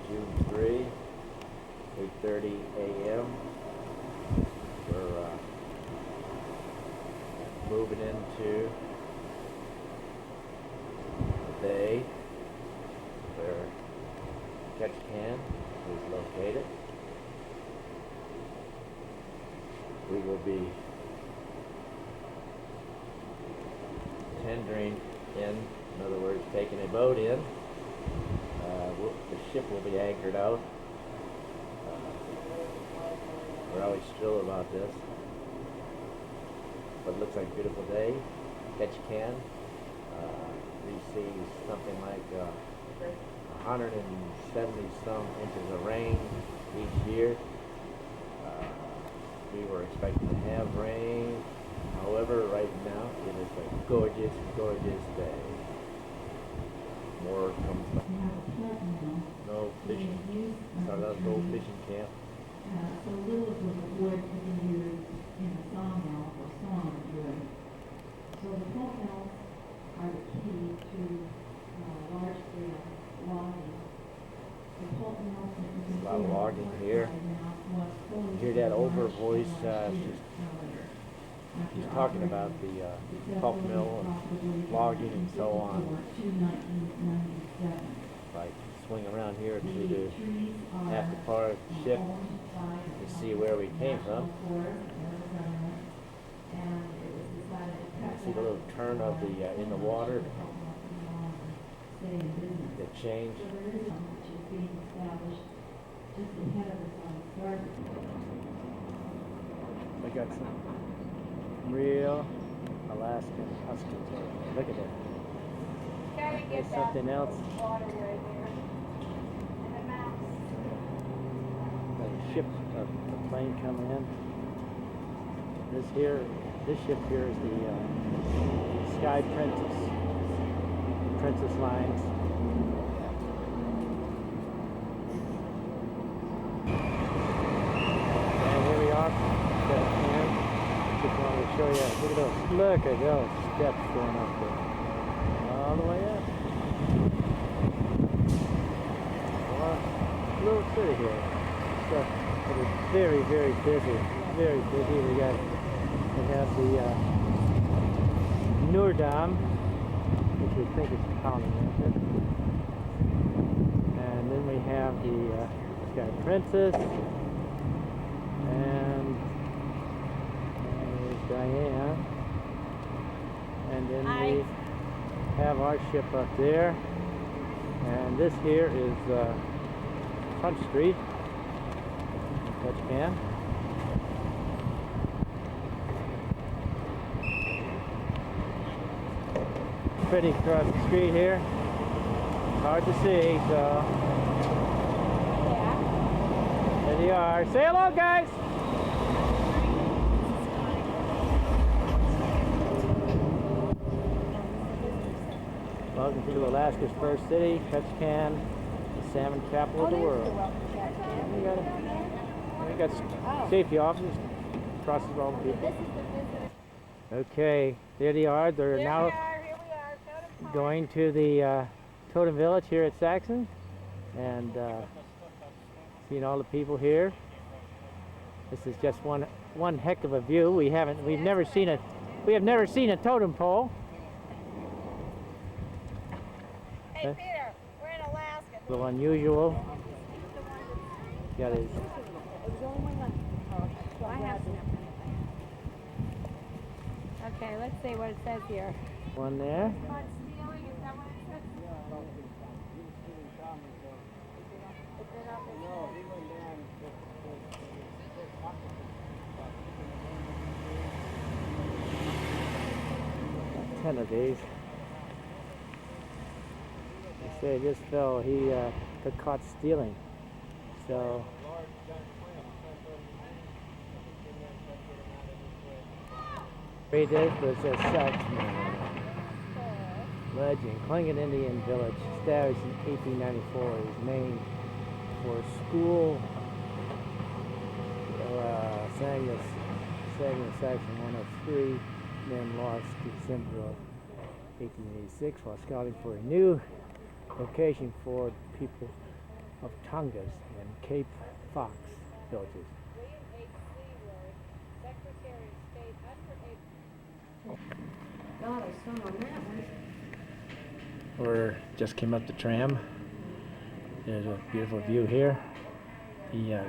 June 3, 8:30 a.m. We're moving into the bay where Ketchikan is located. We will be tendering in other words, taking a boat in. The ship will be anchored out. We're always thrilled about this. But it looks like a beautiful day. Ketchikan receives something like 170 some inches of rain each year. We were expecting to have rain. However, right now it is a gorgeous, gorgeous day. More comes back. No fishing. Started out to go fishing camp. So little of the wood can be used in a sawmill for sawing wood. So the pulp mills are the key to large-scale logging. The pulp mills that you can A lot of logging here. You hear that over voice. She's talking about the pulp mill and logging and so on. Like swing around here to the after part of the ship to see where we came from. You see the little turn of the in the water, the change. I got some real Alaskan huskies over there. Look at that. There's something else. A ship, a plane coming in. This ship here is the Sky Princess. Princess Lines. And here we are. Just wanted to show you. Look at those steps going up there. All the way up. Well, little city here. So it is very, very busy. Very busy. We have the Noordam, which we think is a colony right there. And then we have the Sky Princess. And there's Diane. And then we have our ship up there. And this here is Front Street, Ketchikan. Pretty across the street here. Hard to see, so. Yeah. There they are. Say hello, guys! Welcome to Alaska's first city, Ketchikan, the salmon capital of the world. We got safety officers crosses all the people. Okay, there they are. They're now going to the Totem Village here at Saxon, and seeing all the people here. This is just one heck of a view. We have never seen a totem pole. Hey Peter, we're in Alaska. A little unusual. Got his. Okay, let's see what it says here. One there. Ten of these. They say this fellow, he got caught stealing. So read this, but it says Saxon legend. Clingan Indian village, established in 1894, is named for school. Sagan Saxon, one of 3 men lost December of 1886 while scouting for a new location for people of Tongass and Cape Fox villages. God, I swung on that one. We just came up the tram. There's a beautiful view here. The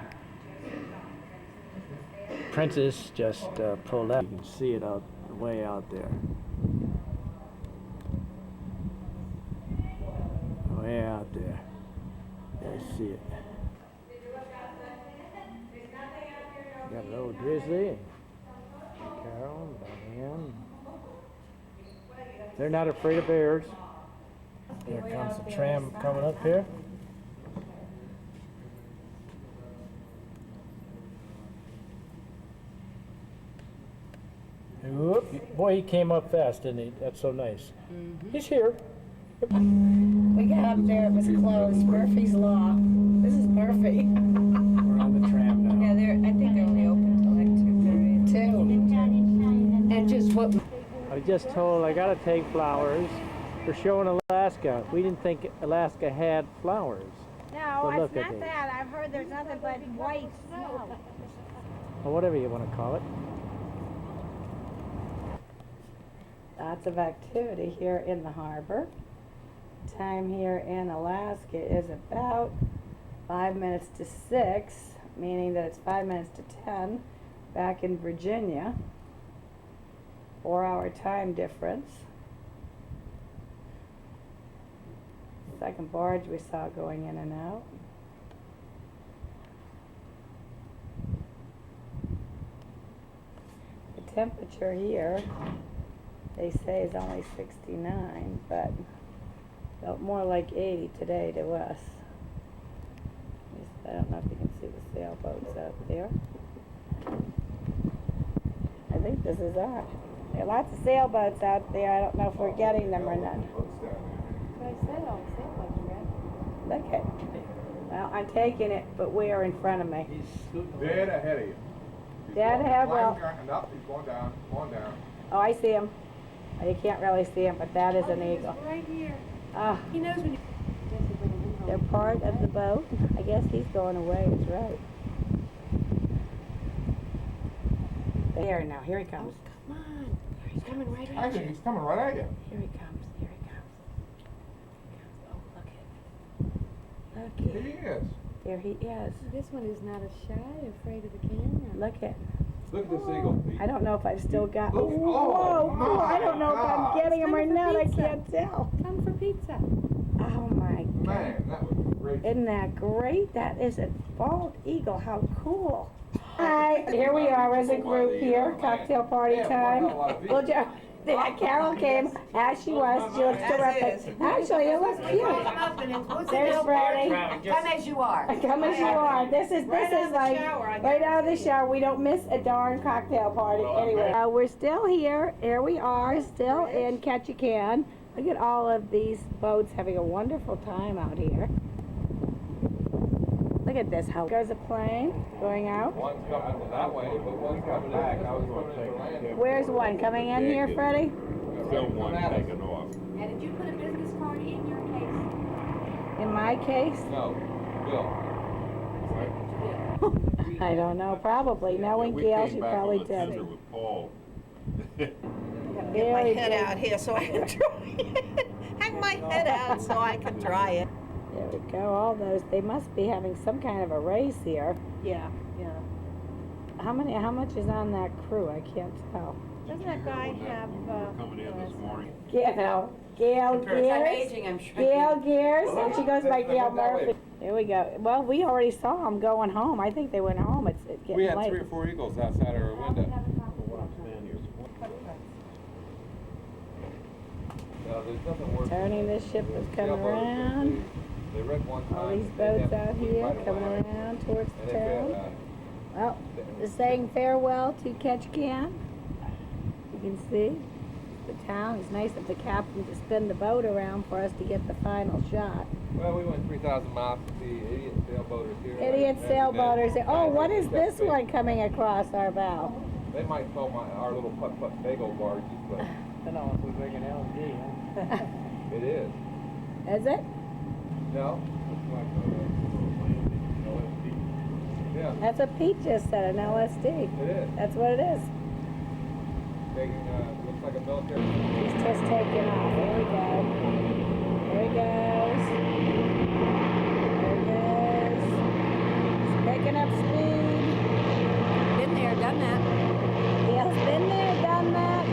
Princess just pulled out. You can see it way out there. Way out there. You see it. Got an old Grizzly and Carol and Diane. They're not afraid of bears. Here comes the tram coming up here. Whoop. Boy, he came up fast, didn't he? That's so nice. Mm-hmm. He's here. We got up there, it was closed. Murphy's Law. This is Murphy. We're on the tram now. Yeah, I think they're only open till like 2:30. 2. And just what? I just told I gotta take flowers. We're showing Alaska. We didn't think Alaska had flowers. No, So it's look at not these. that. I've heard there's nothing but white snow. Or whatever you want to call it. Lots of activity here in the harbor. Time here in Alaska is about 5 minutes to 6, meaning that it's 5 minutes to 10 back in Virginia. 4-hour time difference. Second barge we saw going in and out. The temperature here, they say, is only 69, but felt more like 80 today to us. I don't know if you can see the sailboats out there. I think this is ours. There are lots of sailboats out there. I don't know if we're getting them or not. Look at. Well, I'm taking it, but where in front of me? He's dead ahead of you. Dead ahead, well. No, he's going down, Oh, I see him. You can't really see him, but that is an eagle. Right here. Ah, He knows when you... they're part of the boat. I guess he's going away, that's right. There now, here he comes. Come on. He's coming right I at think you. he's coming right at you. Here he comes, here he comes. Oh, look at. He is. There he is. This one is not as shy, afraid of the camera. Look at. Look at this eagle. I don't know if I've still got. Look. Whoa! Oh, I don't know if God. I'm getting him or Come for not. I pizza. can't tell. Come for pizza. Oh my God! Man, that was great. Isn't that great? That is a bald eagle. How cool! Hi, here we are as a group here. Cocktail party time. Well, Carol came as she was. She looks terrific. Actually, you look cute. There's Freddie. Come as you are. Come as you are. This is like right out of the shower. We don't miss a darn cocktail party anyway. We're still here. Here we are, still in Ketchikan. Look at all of these boats having a wonderful time out here. Look at this, how goes a plane going out. One's coming that way, but one's coming back. I was going to Where's one coming in here, Freddie? Someone taking off. And did you put a business card in your case? In my case? No, Bill. I don't know, probably. Knowing Gail, she probably did. With Paul. Get my head out here so I can dry it. Hang my head out so I can dry it. There we go, all those. They must be having some kind of a race here. Yeah, yeah. How much is on that crew? I can't tell. Doesn't that guy have, Coming in this morning. Gail I'm Gears. aging, I'm shrinking. Gail Gears, and she goes by Let's Gail go that way. Murphy. Here we go. Well, we already saw them going home. I think they went home. It's getting We had late. 3 or 4 eagles outside our window. There's nothing worse. Turning this ship is coming around. They read one time. All these they boats have out to here right coming away. around towards And the if town. Well, they're saying farewell to Ketchikan. You can see the town. It's nice of the captain to spin the boat around for us to get the final shot. Well, we went 3,000 miles to see idiot sailboaters here. Idiot sailboaters. Oh, what is this Big. one coming across our bow? They might tow our little putt-putt bagel barges, but I don't know if we're making LD, huh? it is. Is it? No? Yeah, That's what Pete just said, an LSD. it is. That's what it is. Taking, looks like a military. He's just taking off. Here we go. There he goes. There he goes. He's picking up speed. Been there, done that. Gail's been there, done that.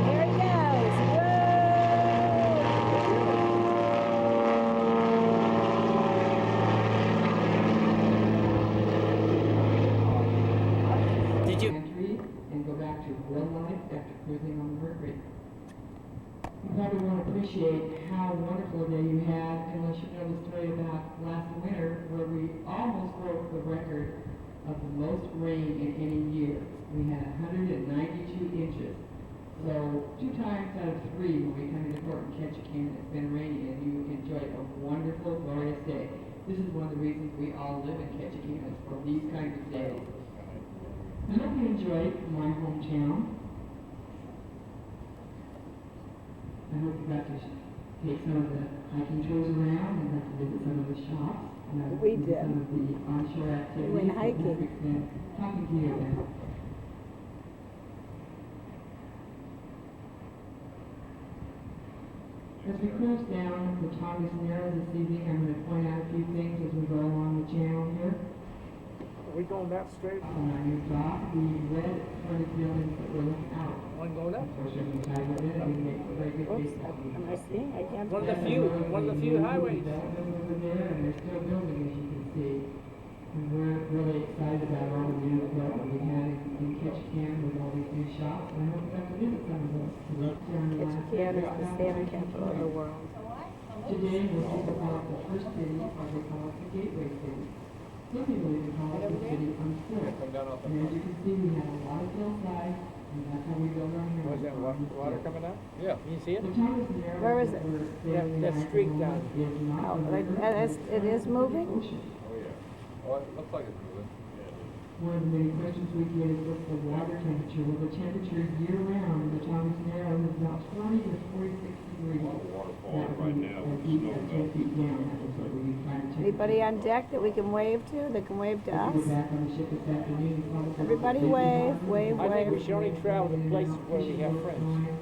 Here he goes. Did you? And go back to real life after cruising on the Mercury. You probably won't appreciate how wonderful a day you had unless you know the story about last winter where we almost broke the record of the most rain in any year. We had 192 inches. So 2 times out of 3 when we come into port in Ketchikan, it's been raining and you enjoyed a wonderful, glorious day. This is one of the reasons we all live in Ketchikan, is for these kinds of days. I hope you enjoyed my hometown. I hope you got to take some of the hiking tours around and got to visit some of the shops. And We visit did. some of the onshore activities. We went hiking. that Patrick's been talking to you about. As we cruise down the Thomas Narrows this evening, I'm going to point out a few things as we go along the channel here. Are we going that straight? On our new dock, the red fronted buildings that we're looking out. One going up? Unfortunately, we tied with it, and we make very good Oops, business. am I seeing? I can't. One of the few highways. Over there, and they're still building, as you can see. And we're really excited about all the new development we had in Ketchikan with all these new shops. And I hope you got to visit some of those. Ketchikan is the salmon capital of the world. Today, we'll talk about the first city, or they call it the Gateway City. Some people even call it the city on foot. Come down off the And as you can see, we have a lot of hillside, and that's how we build our homes. Was that water coming out? Yeah. You see it? The Thomas Narrows Where is it? That streak down. is not Oh, the it is moving? ocean. Oh, yeah. Well, it looks like it's moving. One of the many questions we get is what's the water temperature? Well, the temperature year-round in the Thomas Narrows is about 20 to 46 degrees. That would be as deep as 10 feet down. That was what we tried to check. Anybody on deck that we can wave to, that can wave to We'll us? be back on the ship this afternoon. Everybody wave, wave, I think we wave. should only travel to places where we have friends.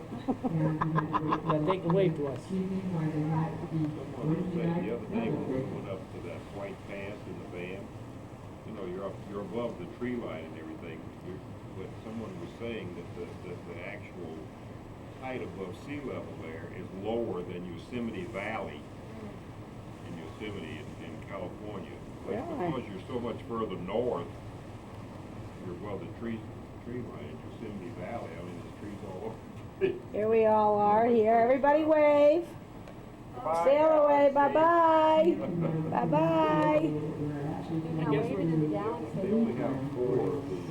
That they can wave to us. Wednesday night, The other day when we went up to that white pass in the van, you know, you're above the tree line and everything. But someone was saying that the actual height above sea level there is lower than Yosemite Valley in Yosemite in California. But Really? because you're so much further north, you're above the tree line in Yosemite Valley. I mean, there's trees all over. Here we all are here. Everybody wave. Sail away. Bye-bye. Bye-bye. They only have 4 of these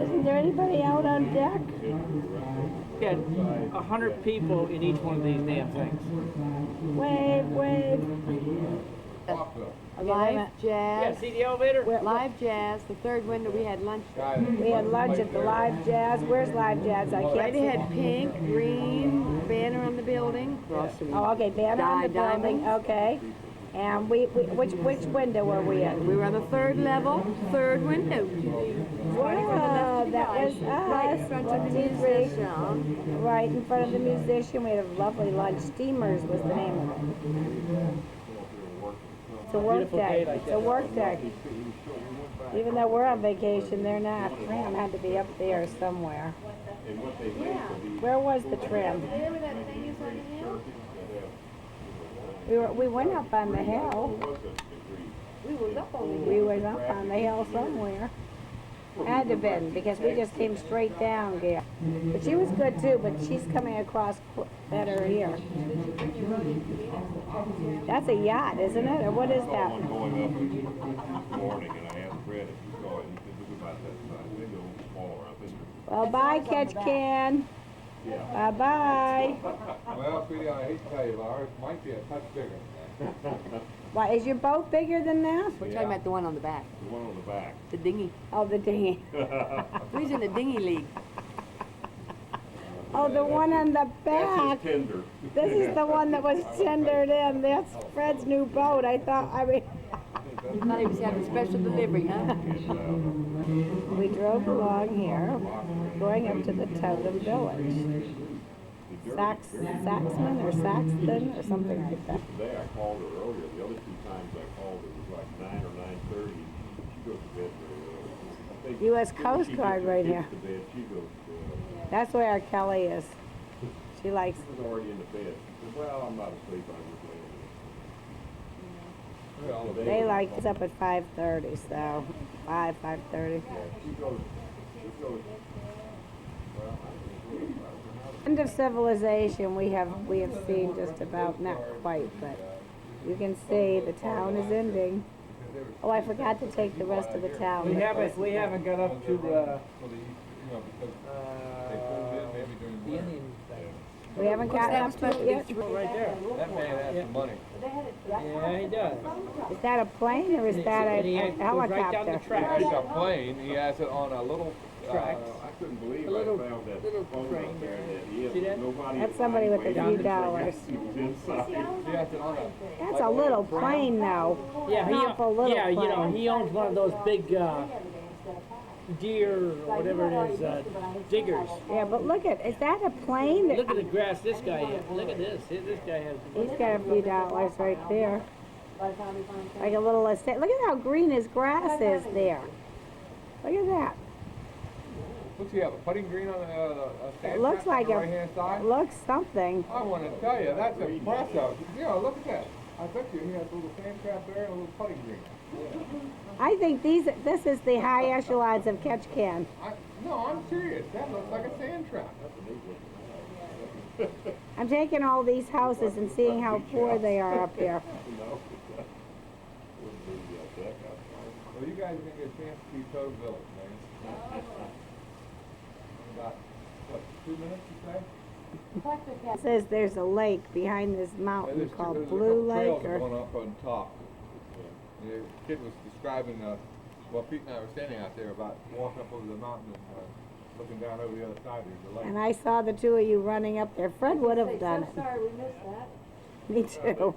Isn't there anybody out on deck? the rest of them We had 100 people in each one of these damn things. Wave, wave. Live jazz. Yeah, see the elevator? Live jazz. The third window we had lunch. We had lunch at the Live Jazz. Where's Live Jazz? I can't Right see. ahead, pink, green, banner on the building. Oh, okay, banner on the building, Diamonds. okay. And which window were we in? We were on the third level, third window. Wow, that was Right in us. front of 1, the 2, 3. musician. Right in front of the musician. We had a lovely lunch. Steamers was the name of it. It's a work Beautiful day day. like It's a that. work day. Even though we're on vacation, they're not. Tram had to be up there somewhere. Where was the tram? We went up on the hill. We went up on the hill somewhere. Had to have been, because we just came straight down, Gail. But she was good too, but she's coming across better here. That's a yacht, isn't it? Or what is that? Going up this morning, and I asked Brett if he saw it, and he said it was about that size, maybe a little smaller, I think. Well, bye, Catch Can. Bye-bye. Well, sweetie, I hate to tell you, but ours might be a touch bigger. Why, is your boat bigger than that? We're talking about the one on the back. The one on the back. The dinghy. Oh, the dinghy. Who's in the dinghy league? Oh, the one on the back. That's his tender. This is the one that was tendered in. That's Fred's new boat. I thought, You thought he was having special delivery, huh? we drove along here, going up to the Totem Village. Saxman or Saxton or something like that. Today I called her earlier, the other two times I called it was like 9 or 9:30. She goes to bed very early. U.S. Coast Guard right here. To bed, she goes to That's where our Kelly is. She likes. She was already in the bed. She said, well, I'm not asleep, I'm just laying here. They like it's up at 5:30, so 5:30. She goes, End of civilization we have seen just about, not quite, but you can see the town is ending. Oh, I forgot to take the rest of the town. We haven't got up to the Indian thing. We haven't gotten up to it yet? Right there. That man has some money. Yeah, he does. Is that a plane or is that And he a goes right down helicopter? the track. It's a plane, he has it on a little, Tracks. I couldn't believe A little- I found that little phone train up there there. that he had See that? nobody. That's somebody with a few dollars. He was inside. he has it on a. That's a little plane though. Yeah, An awful little yeah, you know, plane. he owns one of those big deer or whatever it is, diggers. Yeah, but look is that a plane? Look at the grass this guy has. Look at this. This guy has. He's got a few dollars right there. Like a little estate. Look at how green his grass is there. Look at that. What's he have, a putting green on a sand It looks trap on like the right-hand side? looks something. I want to tell you, that's impressive. You know, look at that. I bet you he has a little sand trap there and a little putting green. I think this is the high echelons of Catch Can. No, I'm serious. That looks like a sand trap. I'm taking all these houses and seeing how poor they are up here. Well, you guys are going to get a chance to see Toad Village, man. About, what, 2 minutes, you say? It says there's a lake behind this mountain There's called a Blue couple Lake. trails going up on top. And the kid was describing, well, Pete and I were standing out there about walking up over the mountain and looking down over the other side. There's a lake. And I saw the two of you running up there. Fred would have done it. Sorry we missed that. Me too.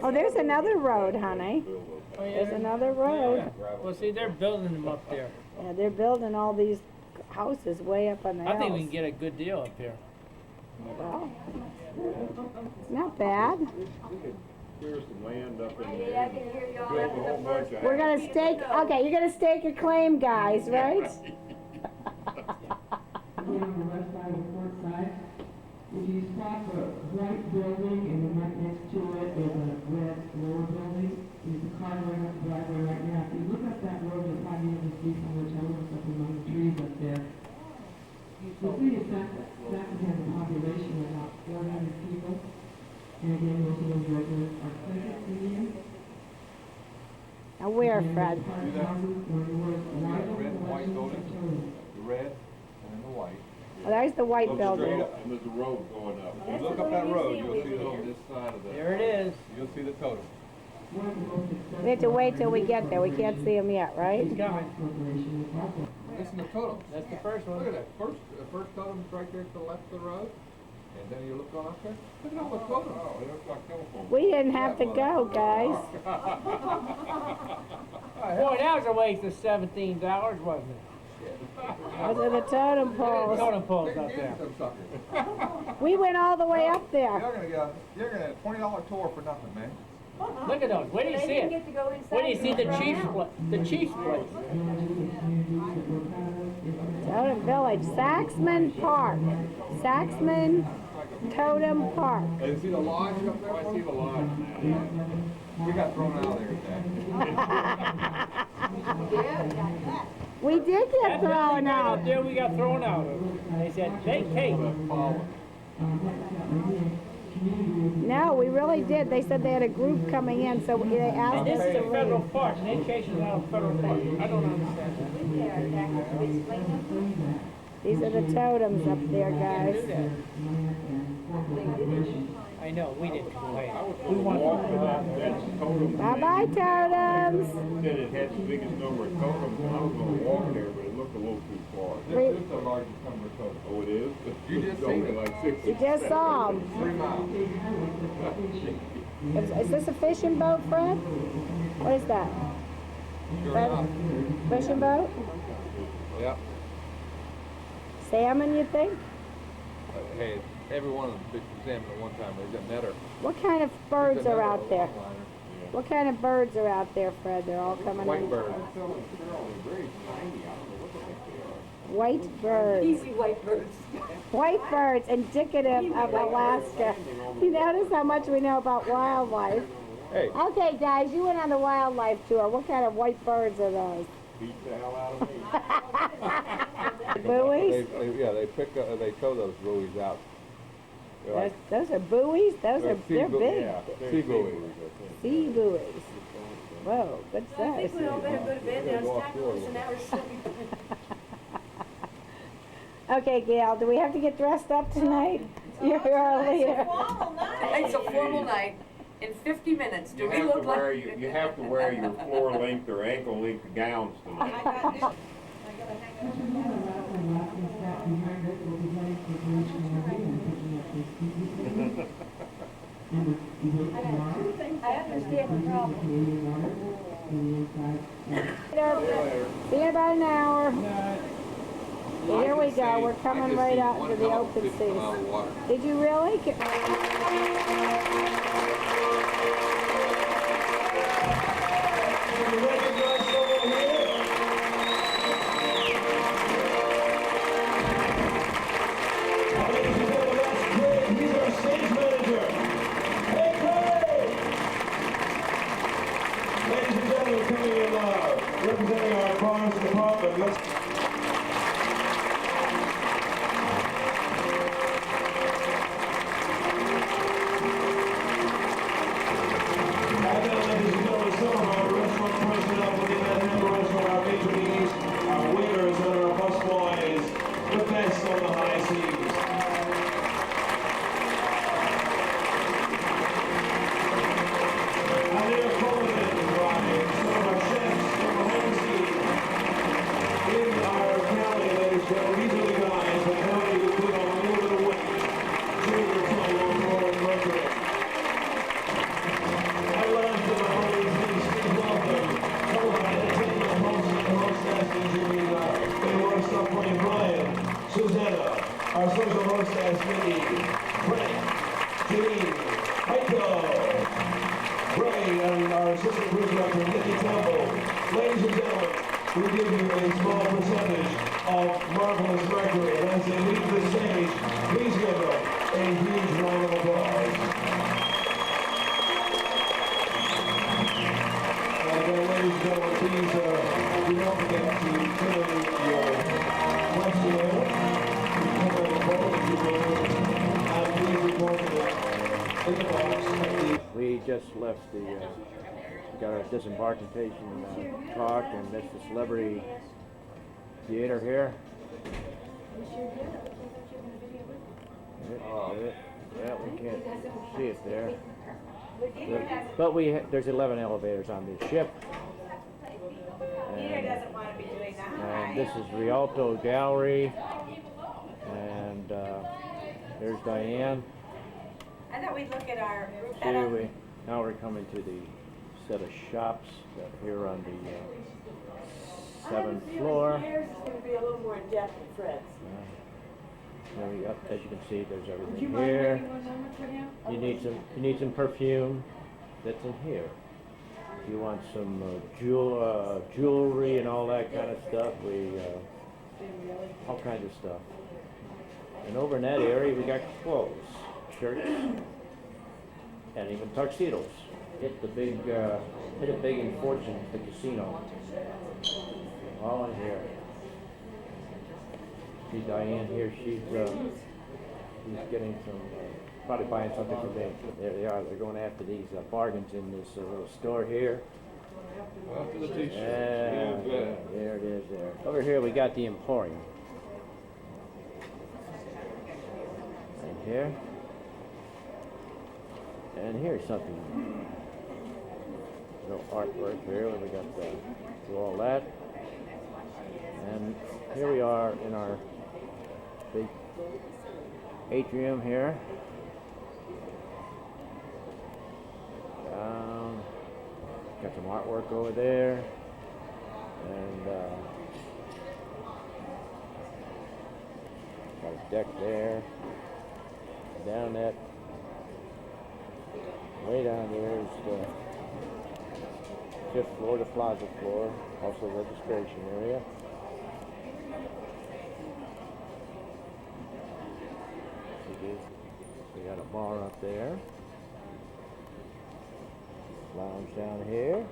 Oh, there's another road, honey. Oh, yeah. There's another road. Well, see, they're building them up there. Yeah, they're building all these houses way up on the hills. I think we can get a good deal up here. Well, it's not bad. Clear some land up in there. and build a whole bunch of We're gonna stake. Okay, you're gonna stake a claim, guys, right? Again, on the west side of the port side, if you spot the white building and then right next to it is a red lower building, there's a car going up the driveway right now. If you look up that road, you'll probably be able to see some of the towers up among the trees up there. The city of Saxon has a population of about 400 people. And again, most of those residents are Clinton Indians. Now where, Fred? See that? The red and white building? The red and then the white. Oh, there's the white Look building. straight up, and there's a road going up. If you look up that road, you'll see it on this side of the. There it is. You'll see the totem. We have to wait till we get there. We can't see them yet, right? It's coming. Listen to totems. That's the first one. Look at that. The first totem's right there to the left of the road. And then you look on up there. Look at all the totems. Oh, they look like telephone. We didn't have to go, guys. Boy, that was a waste of $17, wasn't it? Those are the totem poles. Totem poles up there. Them suckers. We went all the way up there. You're gonna get a $20 tour for nothing, man. Look at those. Where do you see it? Where do you see the Chiefs place? Totem Village, Saxman Park. Saxman Totem Park. Hey, see the lodge up there? I see the lodge. We got thrown out there. We did get thrown Out out. there we got thrown out of. They said, vacate. No, we really did. They said they had a group coming in, so they asked This us is to a federal leave. park, and they chase us out of federal park. I don't understand that. These are the totems up there, Can't do guys. that. I know, we didn't complain. We Walk want to to that totem. Bye-bye, totems. Said it had the biggest number of totems, and I was gonna walk there, but it looked a little too far. This is the largest number of totems. Oh, it is? You just It's seen only it. like 6 You just saw 'em. 3 miles. Is this a fishing boat, Fred? What is that? Sure Fred? enough. Fishing boat? Yep. Salmon, you think? Hey, every one of them fished salmon at one time. They got netter. What kind of birds are out there? What kind of birds are out there, Fred? They're all coming White in. bird. White birds. Easy white birds. White birds, indicative of Alaska. You notice how much we know about wildlife. Hey. Okay, guys, you went on the wildlife tour. What kind of white birds are those? Beat the hell out of me. Buoys? They pick up, they tow those buoys out. They're like Those are buoys? They're big. Yeah, sea buoys. Sea buoys. Whoa, good I stuff. think we all better go to bed now. It's time for us an hour's sleep. Okay, Gail, do we have to get dressed up tonight? You're our leader. It's a formal night. In 50 minutes, do we look like... You have to wear your floor length or ankle length gowns tonight. I understand the problem. See you in about an hour. Here we go. We're coming right out into the open seas. Did you really? Representing our forest department, let's our social hostess, Mindy, Frank, Janine, Michael, Ray, and our assistant cruise director, Nikki Temple. Ladies and gentlemen, we give you a small percentage of Marvelous Mercury. And as they leave the stage, please give them a huge round of applause. And ladies and gentlemen, please do not forget to turn your questionnaire. We just left got our disembarkation talk and missed the celebrity theater here. Yeah, we can't see it there. But there's 11 elevators on this ship. And this is Rialto Gallery. And there's Diane. I thought we'd look at our Now we're coming to the set of shops that are here on the 7th floor. Yours is going to be a little more in depth than Fred's. As you can see, there's everything here. You need some perfume that's in here. If you want some jewelry and all that kind of stuff, all kinds of stuff. And over in that area, we got clothes, shirts, and even tuxedos. Hit a big in Fortune at the casino. All in here. See Diane here, she's getting some, probably buying something for me. There they are, they're going after these bargains in this little store here. After the t-shirt. Yeah, there it is there. Over here we got the Emporium. And here. And here's something. Little artwork here, we got do all that. And here we are in our big atrium here. Down. Got some artwork over there. And got a deck there. Down that, way down there is the 5th floor, the plaza floor, also registration area. We got a bar up there, lounge down here,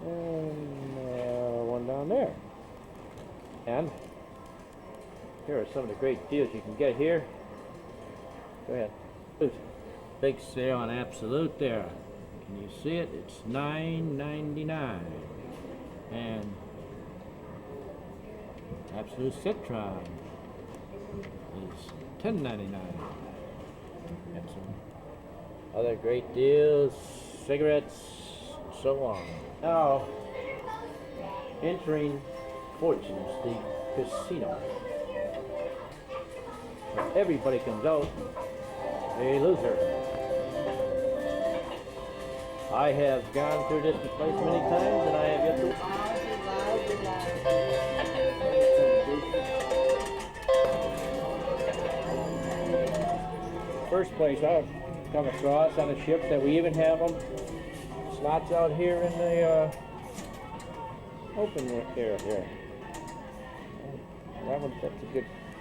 and one down there. And here are some of the great deals you can get here. Go ahead. Big sale on Absolute there. Can you see it? It's $9.99. And Absolute Citron is $10.99. And some other great deals, cigarettes, and so on. Now, entering Fortunes, the casino. Where everybody comes out a loser. I have gone through this place many times, and I have yet to. First place I've come across on a ship that we even have them slots out here in the open area here.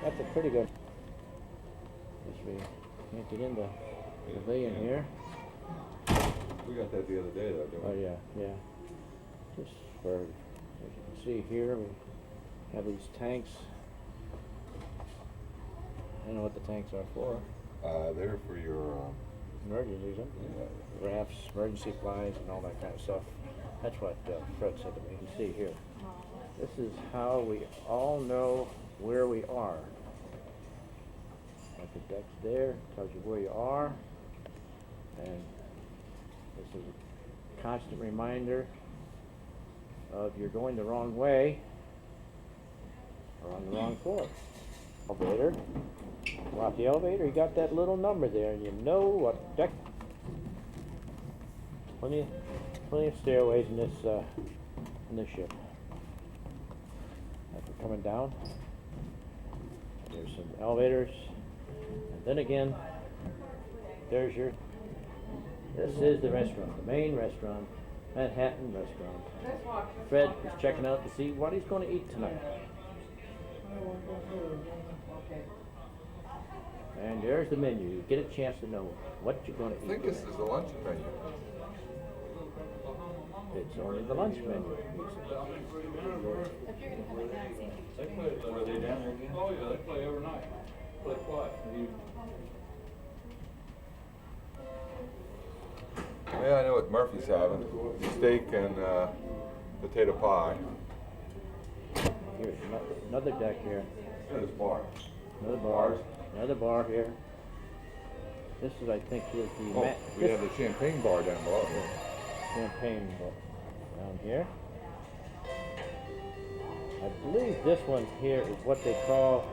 That's a pretty good. Guess we can't get in the pavilion here. We got that the other day though, didn't we? Oh yeah. Just for, as you can see here, we have these tanks. I don't know what the tanks are for. They're for your emergencies, huh? Rafts, emergency flies, and all that kind of stuff. That's what Fred said to me. You can see here. This is how we all know where we are. Like the deck's there, tells you where you are, and this is a constant reminder of you're going the wrong way or on the wrong floor. Elevator. Go out the elevator, you got that little number there, and you know what deck. Plenty of stairways in this ship. As we're coming down, there's some elevators, and then again, this is the restaurant, the main restaurant, Manhattan Restaurant. Fred is checking out to see what he's going to eat tonight. And there's the menu. You get a chance to know what you're going to eat. I think this is the lunch menu. It's only the lunch menu. They play, are they down there again? Oh yeah, they play every night. Play quiet. Yeah, I know what Murphy's having. Steak and potato pie. here's another deck here. There's bar. Another bar. Another bar here. This is, I think, here's the Oh, we have the champagne bar down below. Champagne bar down here. I believe this one here is what they call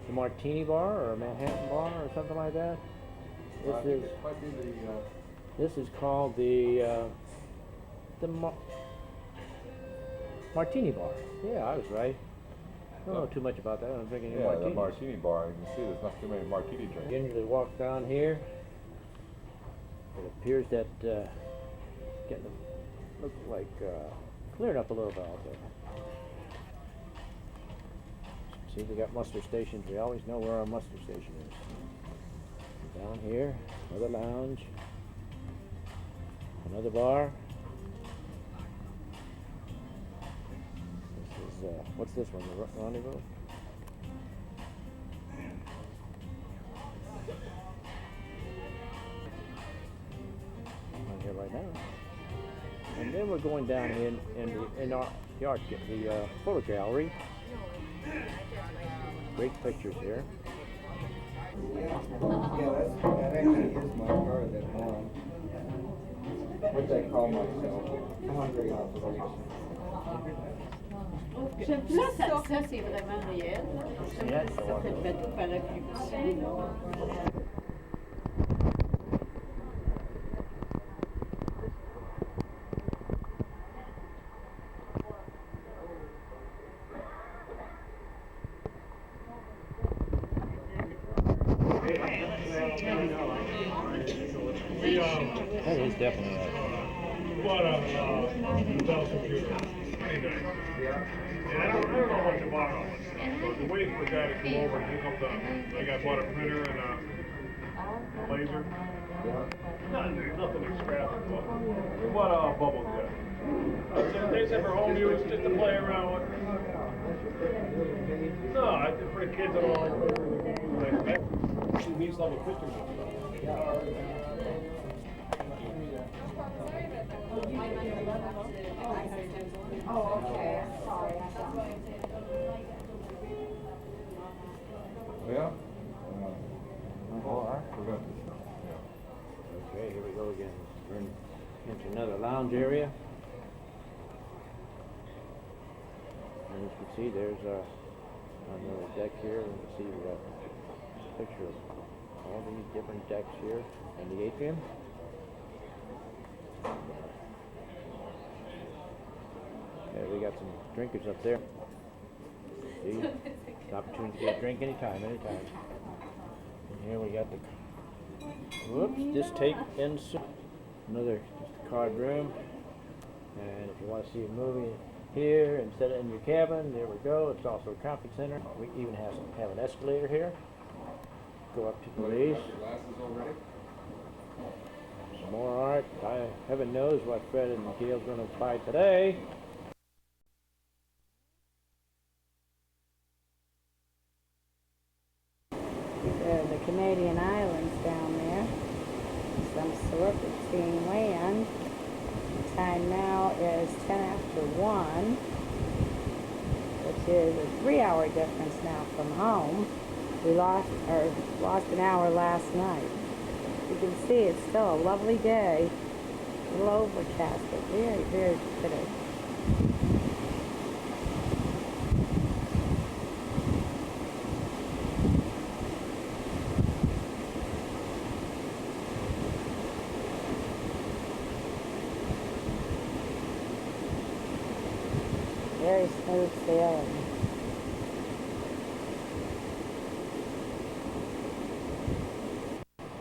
the Martini Bar or a Manhattan Bar or something like that. This is called the Martini Bar. Yeah, I was right. I don't know too much about that. I don't drink any martinis. The Martini Bar. You can see there's not too many martini drinks. Again, you walk down here. It appears that getting look like cleared up a little bit out there. See, we got muster stations. We always know where our muster station is. Down here, another lounge, another bar. This is what's this one? The Rendezvous. Here right now, and then we're going down in our art the photo gallery. Great pictures here. Yeah, that actually is my car that one. What they call myself, hungry operation. J'aime ça, ça c'est vraiment réel. Ça fait le bateau par la plus petite. That is definitely a Dell computer. And I don't know much about all this stuff, but the waiting for a guy to come over and pick up the, like I bought a printer and a laser. Nothing extravagant, but we bought a bubble gun. They said for home use, just to play around with. No, I think for the kids and all, we need some pictures and stuff. Oh, okay, sorry. Yeah? Okay, here we go again. We're into another lounge area. And as you can see, there's another deck here. You can see we got a picture of all these different decks here in the atrium. Okay, we got some drinkers up there. See, the opportunity to get a drink anytime. And here we got the, whoops, this tape insert. Another just a card room. And if you want to see a movie here instead of in your cabin, there we go. It's also a conference center. We even have an escalator here. Go up to these. Some more art. Heaven knows what Fred and Gail's going to buy today. The Canadian islands down there, some sort between land. The time now is 10 after 1, which is a 3-hour difference now from home. We lost an hour last night. You can see it's still a lovely day. A little overcast, but very, very pretty. Very smooth sailing.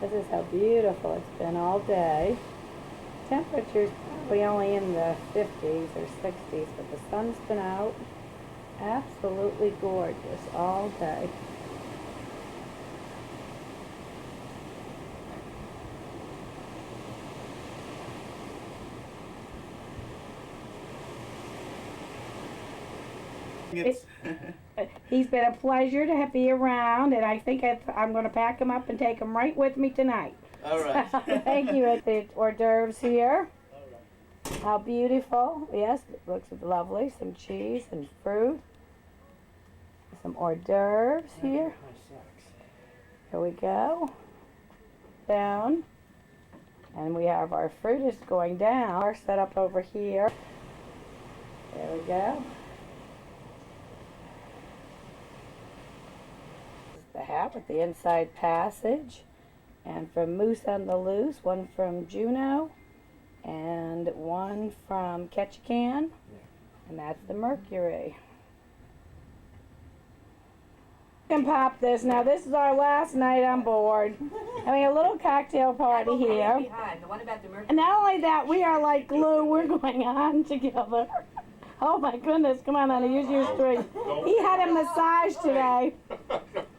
This is how beautiful it's been all day. Temperature's probably only in the 50s or 60s, but the sun's been out. Absolutely gorgeous all day. He's been a pleasure to be around, and I think I'm going to pack him up and take him right with me tonight. All right. Thank you. At the hors d'oeuvres here. How beautiful. Yes, it looks lovely. Some cheese and fruit. some hors d'oeuvres here. Here we go. Down. And we have our fruit is going down. Our setup over here. There we go. This is the hat with the inside passage. And from Moose on the Loose, one from Juneau, and one from Ketchikan. And that's the Mercury. Can pop this now. This is our last night on board. Having a little cocktail party here. And not only that, we are like glue. We're going on together. Oh my goodness! Come on, honey, use your strength. He had a massage today.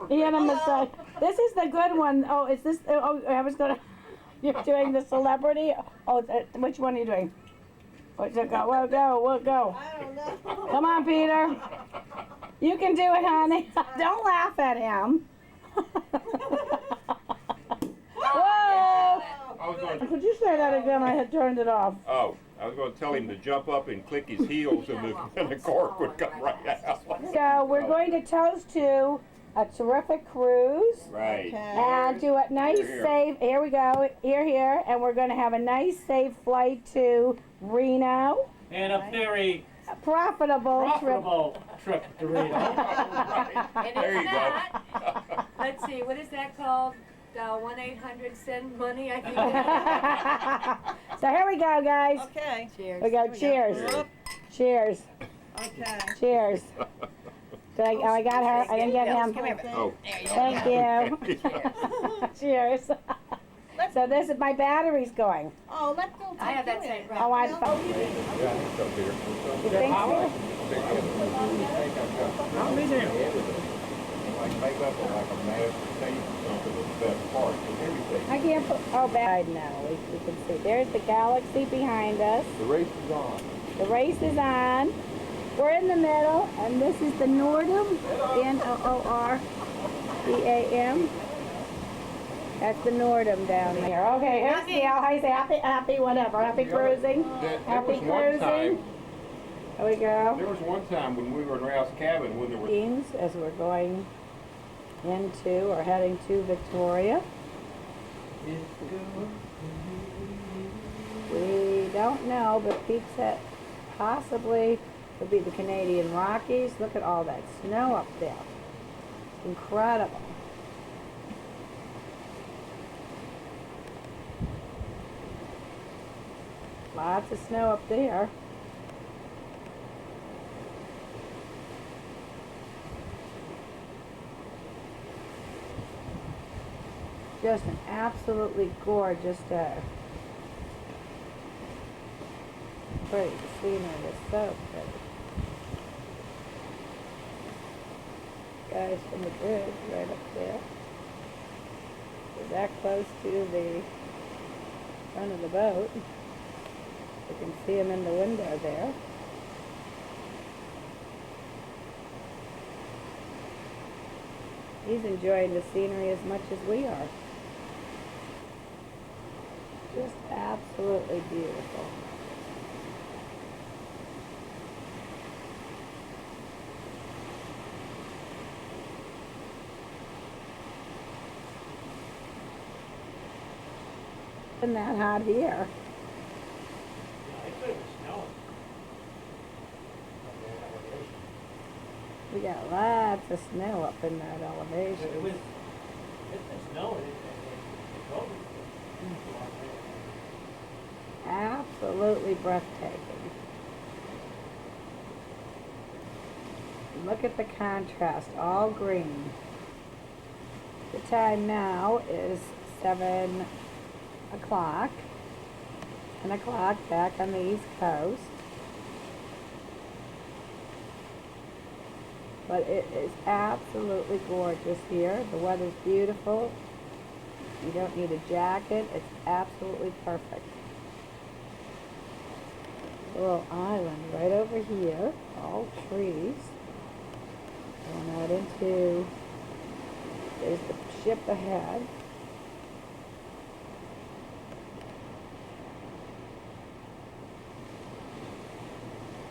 He had a massage. This is the good one. Oh, is this? Oh, I was gonna. You're doing the celebrity. Oh, which one are you doing? What's it go? We'll go. We'll go. I don't know. Come on, Peter. You can do it, honey. Don't laugh at him. Whoa! Could you say that again? I had turned it off. Oh, I was going to tell him to jump up and click his heels and the cork would come right out. So we're going to toast to a terrific cruise. Right. And do a nice, safe, here we go, here, and we're going to have a nice, safe flight to Reno. And a very profitable trip to Reno. And There you it's go. that, let's see, what is that called? 1-800 send money, I think. So here we go, guys. Okay. Cheers. We go. Cheers. Cheers. Okay. Cheers. I got her. I didn't get him. Come here. Oh. Thank you. Cheers. So this is my battery's going. Oh, let Bill take I have that you same in. problem. Oh, I. Yeah, I think so, Peter. You think so? How is it? Like make up like a master tape or something with the best part and everything. I can't put. Oh, bad now. We can see. There's the galaxy behind us. The race is on. The race is on. We're in the middle, and this is the Noordam. Noordam. That's the Noordam down here. Okay, here's the happy, whatever. Happy cruising. Happy cruising. There we go. There was one time when we were in Ralph's cabin when there was As we're going into or heading to Victoria. We don't know, but Pete said possibly would be the Canadian Rockies. Look at all that snow up there. It's incredible. Lots of snow up there. Just an absolutely gorgeous day. Pretty. The scenery is so pretty. Guys from the bridge right up there. We're that close to the front of the boat. You can see him in the window there. He's enjoying the scenery as much as we are. Just absolutely beautiful. Isn't that hot here? We got lots of snow up in that elevation. It's been snowing. Absolutely breathtaking. Look at the contrast, all green. The time now is 7 o'clock. 10 o'clock back on the East Coast. But it is absolutely gorgeous here. The weather's beautiful. You don't need a jacket. It's absolutely perfect. A little island right over here. All trees. Going out into, there's the ship ahead.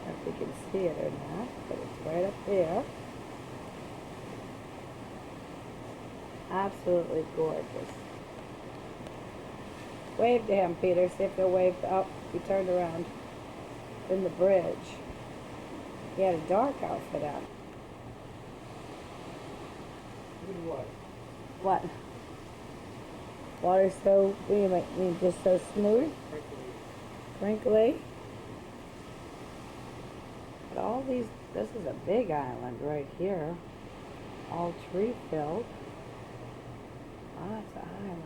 If you can see it or not, but it's right up there. Absolutely gorgeous. Wave to him, Peter. See if he'll wave. Oh, he turned around. In the bridge. He had a dark outfit on. What? What? Water's so, what do you mean, just so smooth? Crinkly. But all these, this is a big island right here. All tree filled. Lots of islands,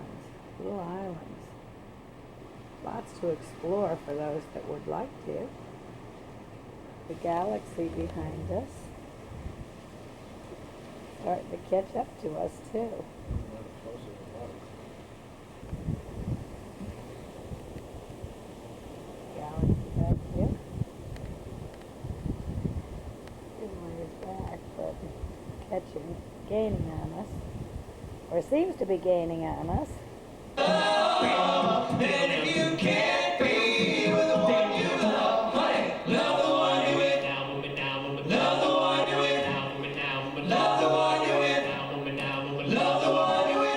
little islands. Lots to explore for those that would like to. The galaxy behind us. Starting to catch up to us too. Galaxy back here. Is back, but gaining on us. Or seems to be gaining on us. And if you can't be with the one you love, honey, love the one you with. Love the one you with. Love the one you with. Love the one you with.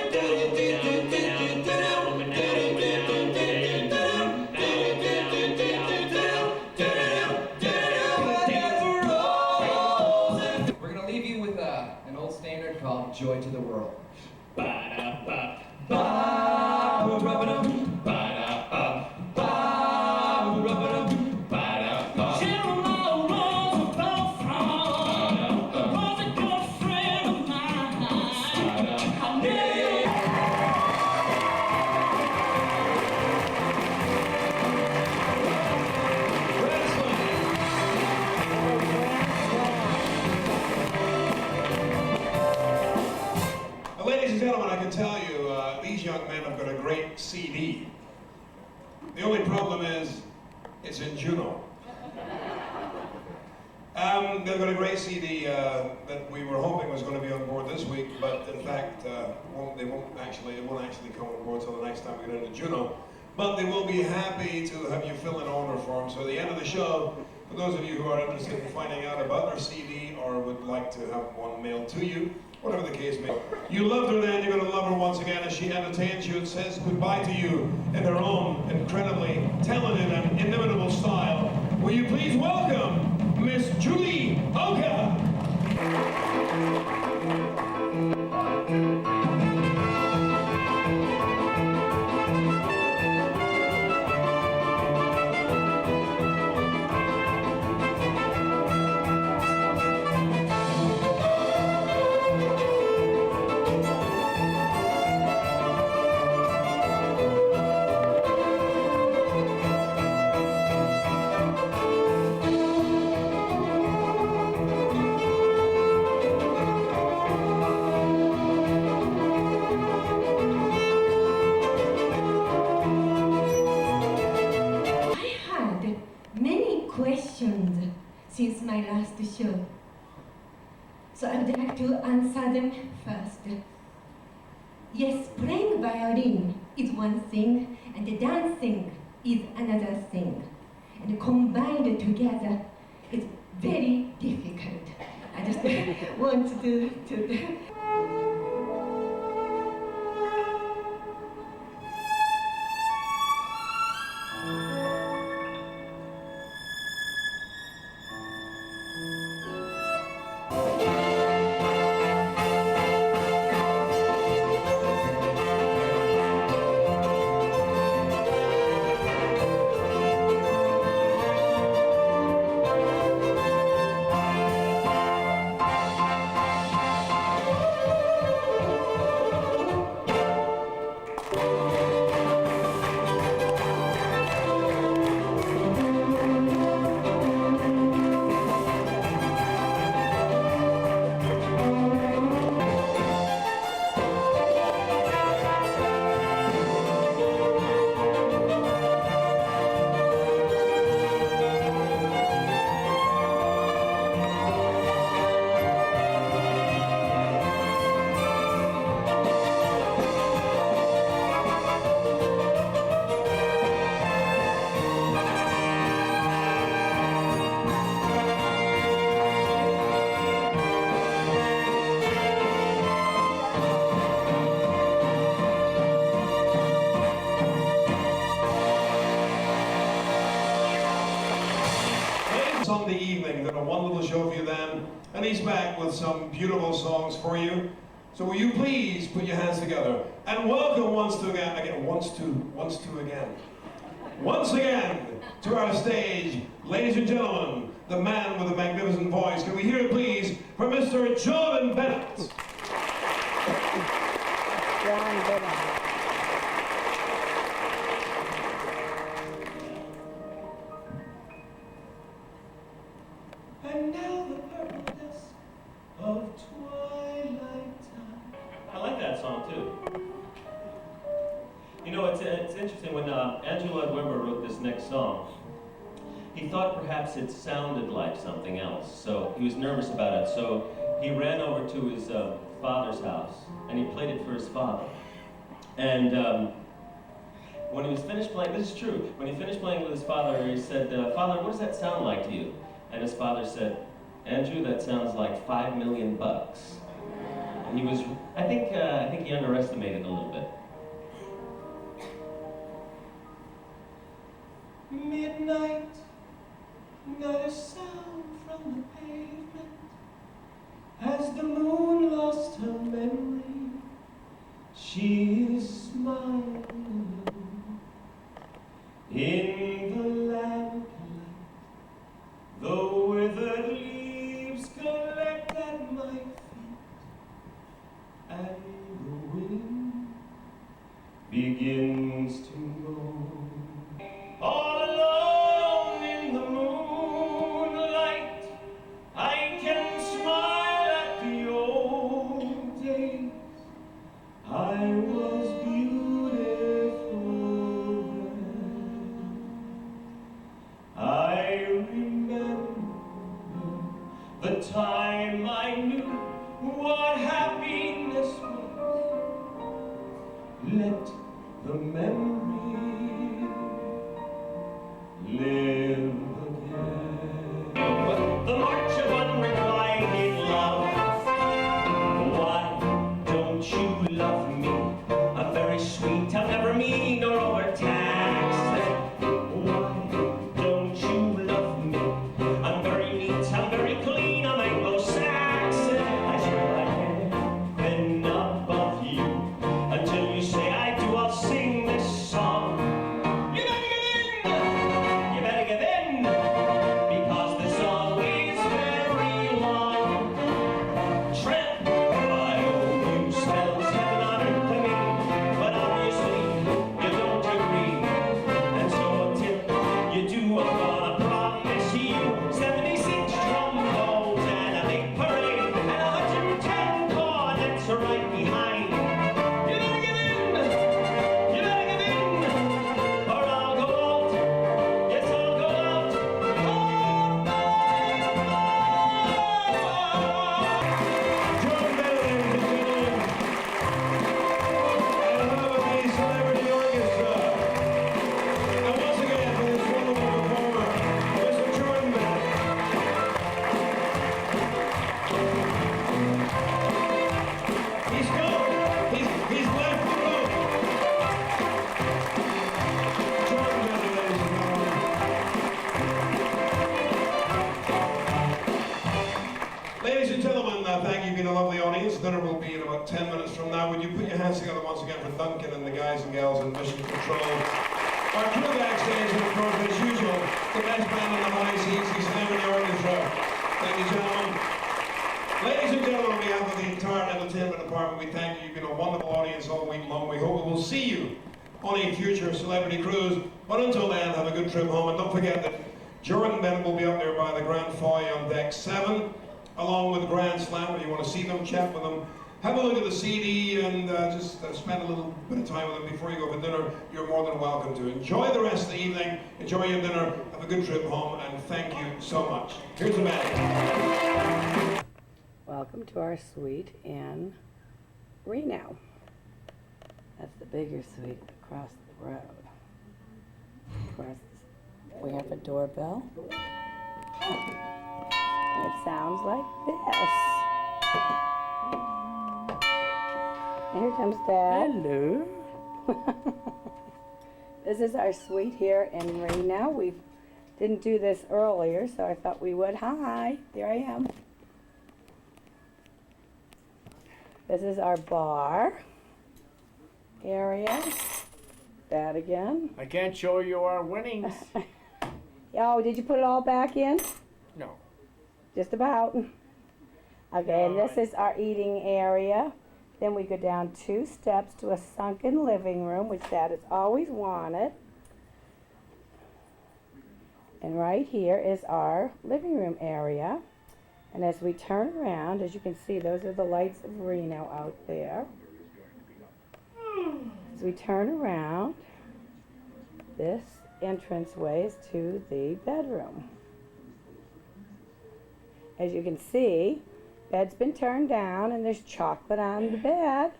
We're gonna leave you with an old standard called "Joy to the World." Ladies and gentlemen, I can tell you, these young men have got a great CD. The only problem is, it's in Juneau. They've got a great CD that we were hoping was going to be on board this week, but in fact, it won't actually come on board till the next time we get into Juneau. But they will be happy to have you fill in order for them. So at the end of the show, for those of you who are interested in finding out about their CD or would like to have one mailed to you, whatever the case may be. You loved her then, you're going to love her once again as she entertains you and says goodbye to you in her own incredibly talented and inimitable style. Will you please welcome Miss Julie Oka? Questions since my last show. So I would like to answer them first. Yes, playing violin is one thing and dancing is another thing. And combined together is very difficult. I just want to Sunday evening. Did a one little show for you then, and he's back with some beautiful songs for you. So will you please put your hands together and welcome once again to our stage, ladies and gentlemen, the man with the magnificent voice. Can we hear it please for Mr. Jonathan Bennett? John Bennett. And now the purple dusk of twilight time. I like that song too. You know, it's interesting when Andrew Lloyd Webber wrote this next song, he thought perhaps it sounded like something else, so he was nervous about it. So he ran over to his father's house and he played it for his father. And when he was finished playing, this is true, when he finished playing with his father, he said, "Father, what does that sound like to you?" And his father said, "Andrew, that sounds like $5 million bucks." And he was, I think he underestimated a little bit. Midnight, not a sound from the pavement, as the moon lost her memory, she is smiling in the lamplight. The withered leaves collect at my feet, and the wind begins to moan. All alone in the moonlight, I can smile at the old days. I was beautiful then. I remember the time I knew what happiness was. Let the memory live again. The march of unrequited love. Why don't you love me? I'm very sweet, I'm never mean or overtaxed. Why don't you love me? I'm very neat, I'm very clean, I'm Anglo-Saxon. I swear I have been above you until you say I do. I'll sing this song. You better get in! You better give in, because the song is very long. Tramp, I hope you spell heaven on earth to me, but obviously you don't agree. And so until you do, I'm gonna promise you 76 trombones and a big parade and 110 cornets right behind. You better give in! You better give in! Or I'll go out. Yes, I'll go out. John Bennett, ladies and gentlemen. And another the Celebrity Orchestra. And once again, for this wonderful performer, Mr. Jordan Bennett. He's gone. He's left the room. Jordan Bennett, ladies and gentlemen. Ladies and gentlemen, thank you for being a lovely audience. Dinner will be in about 10 minutes from now. Would you put your hands together once again for Duncan and the guys and gals in Mission Control? Our crew backstage, and of course, as usual, the best band on the high seas, the Celebrity Orchestra. Thank you, gentlemen. Ladies and gentlemen, on behalf of the entire entertainment department, we thank you. You've been a wonderful audience all week long. We hope we will see you on a future celebrity cruise. But until then, have a good trip home. And don't forget that Jordan Bennett will be up there by the Grand Foyer on deck 7, along with Grand Slam. If you want to see them, chat with them, have a look at the CD, and just spend a little bit of time with them before you go for dinner. You're more than welcome to. Enjoy the rest of the evening. Enjoy your dinner. Have a good trip home, and thank you so much. Here's the band. Welcome to our suite in Reno. That's the bigger suite across the road. We have a doorbell. It sounds like this. Here comes Dad. Hello. This is our suite here in Reno. We've Didn't do this earlier, so I thought we would. Hi, there I am. This is our bar area. That again. I can't show you our winnings. Oh, did you put it all back in? No. Just about. Okay, and this is our eating area. Then we go down 2 steps to a sunken living room, which Dad has always wanted. And right here is our living room area. And as we turn around, as you can see, those are the lights of Reno out there. As we turn around, this entranceway is to the bedroom. As you can see, bed's been turned down and there's chocolate on the bed.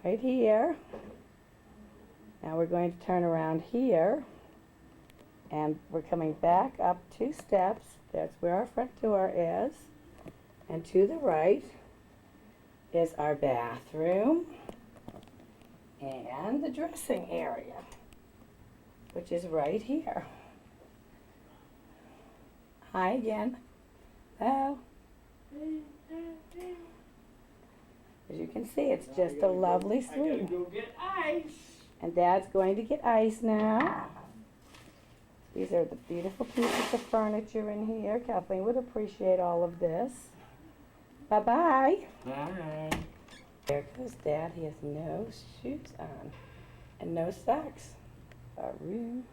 Right here. Now we're going to turn around here. And we're coming back up 2 steps. That's where our front door is. And to the right is our bathroom and the dressing area, which is right here. Hi again. Hello. As you can see, it's just a lovely suite. Go get ice. And Dad's going to get ice now. These are the beautiful pieces of furniture in here. Kathleen would appreciate all of this. Bye-bye. Bye. There goes Dad. He has no shoes on and no socks. Our room.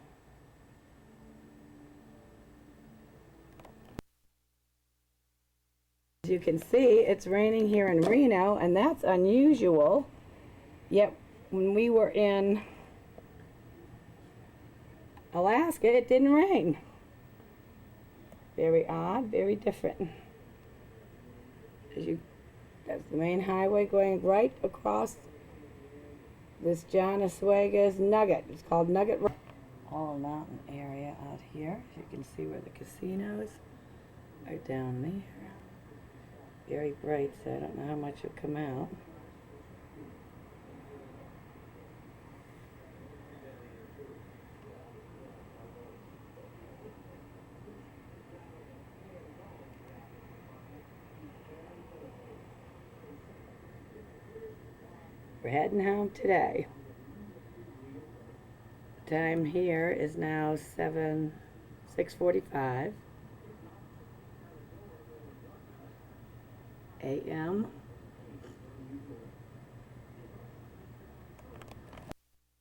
As you can see, it's raining here in Reno, and that's unusual. Yet, when we were in Alaska, it didn't rain. Very odd, very different. That's the main highway going right across this John Oswego's Nugget. It's called Nugget Road. All mountain area out here. As you can see where the casinos are down there. Very bright, so I don't know how much will come out. We're heading home today. The time here is now 6:45 a.m.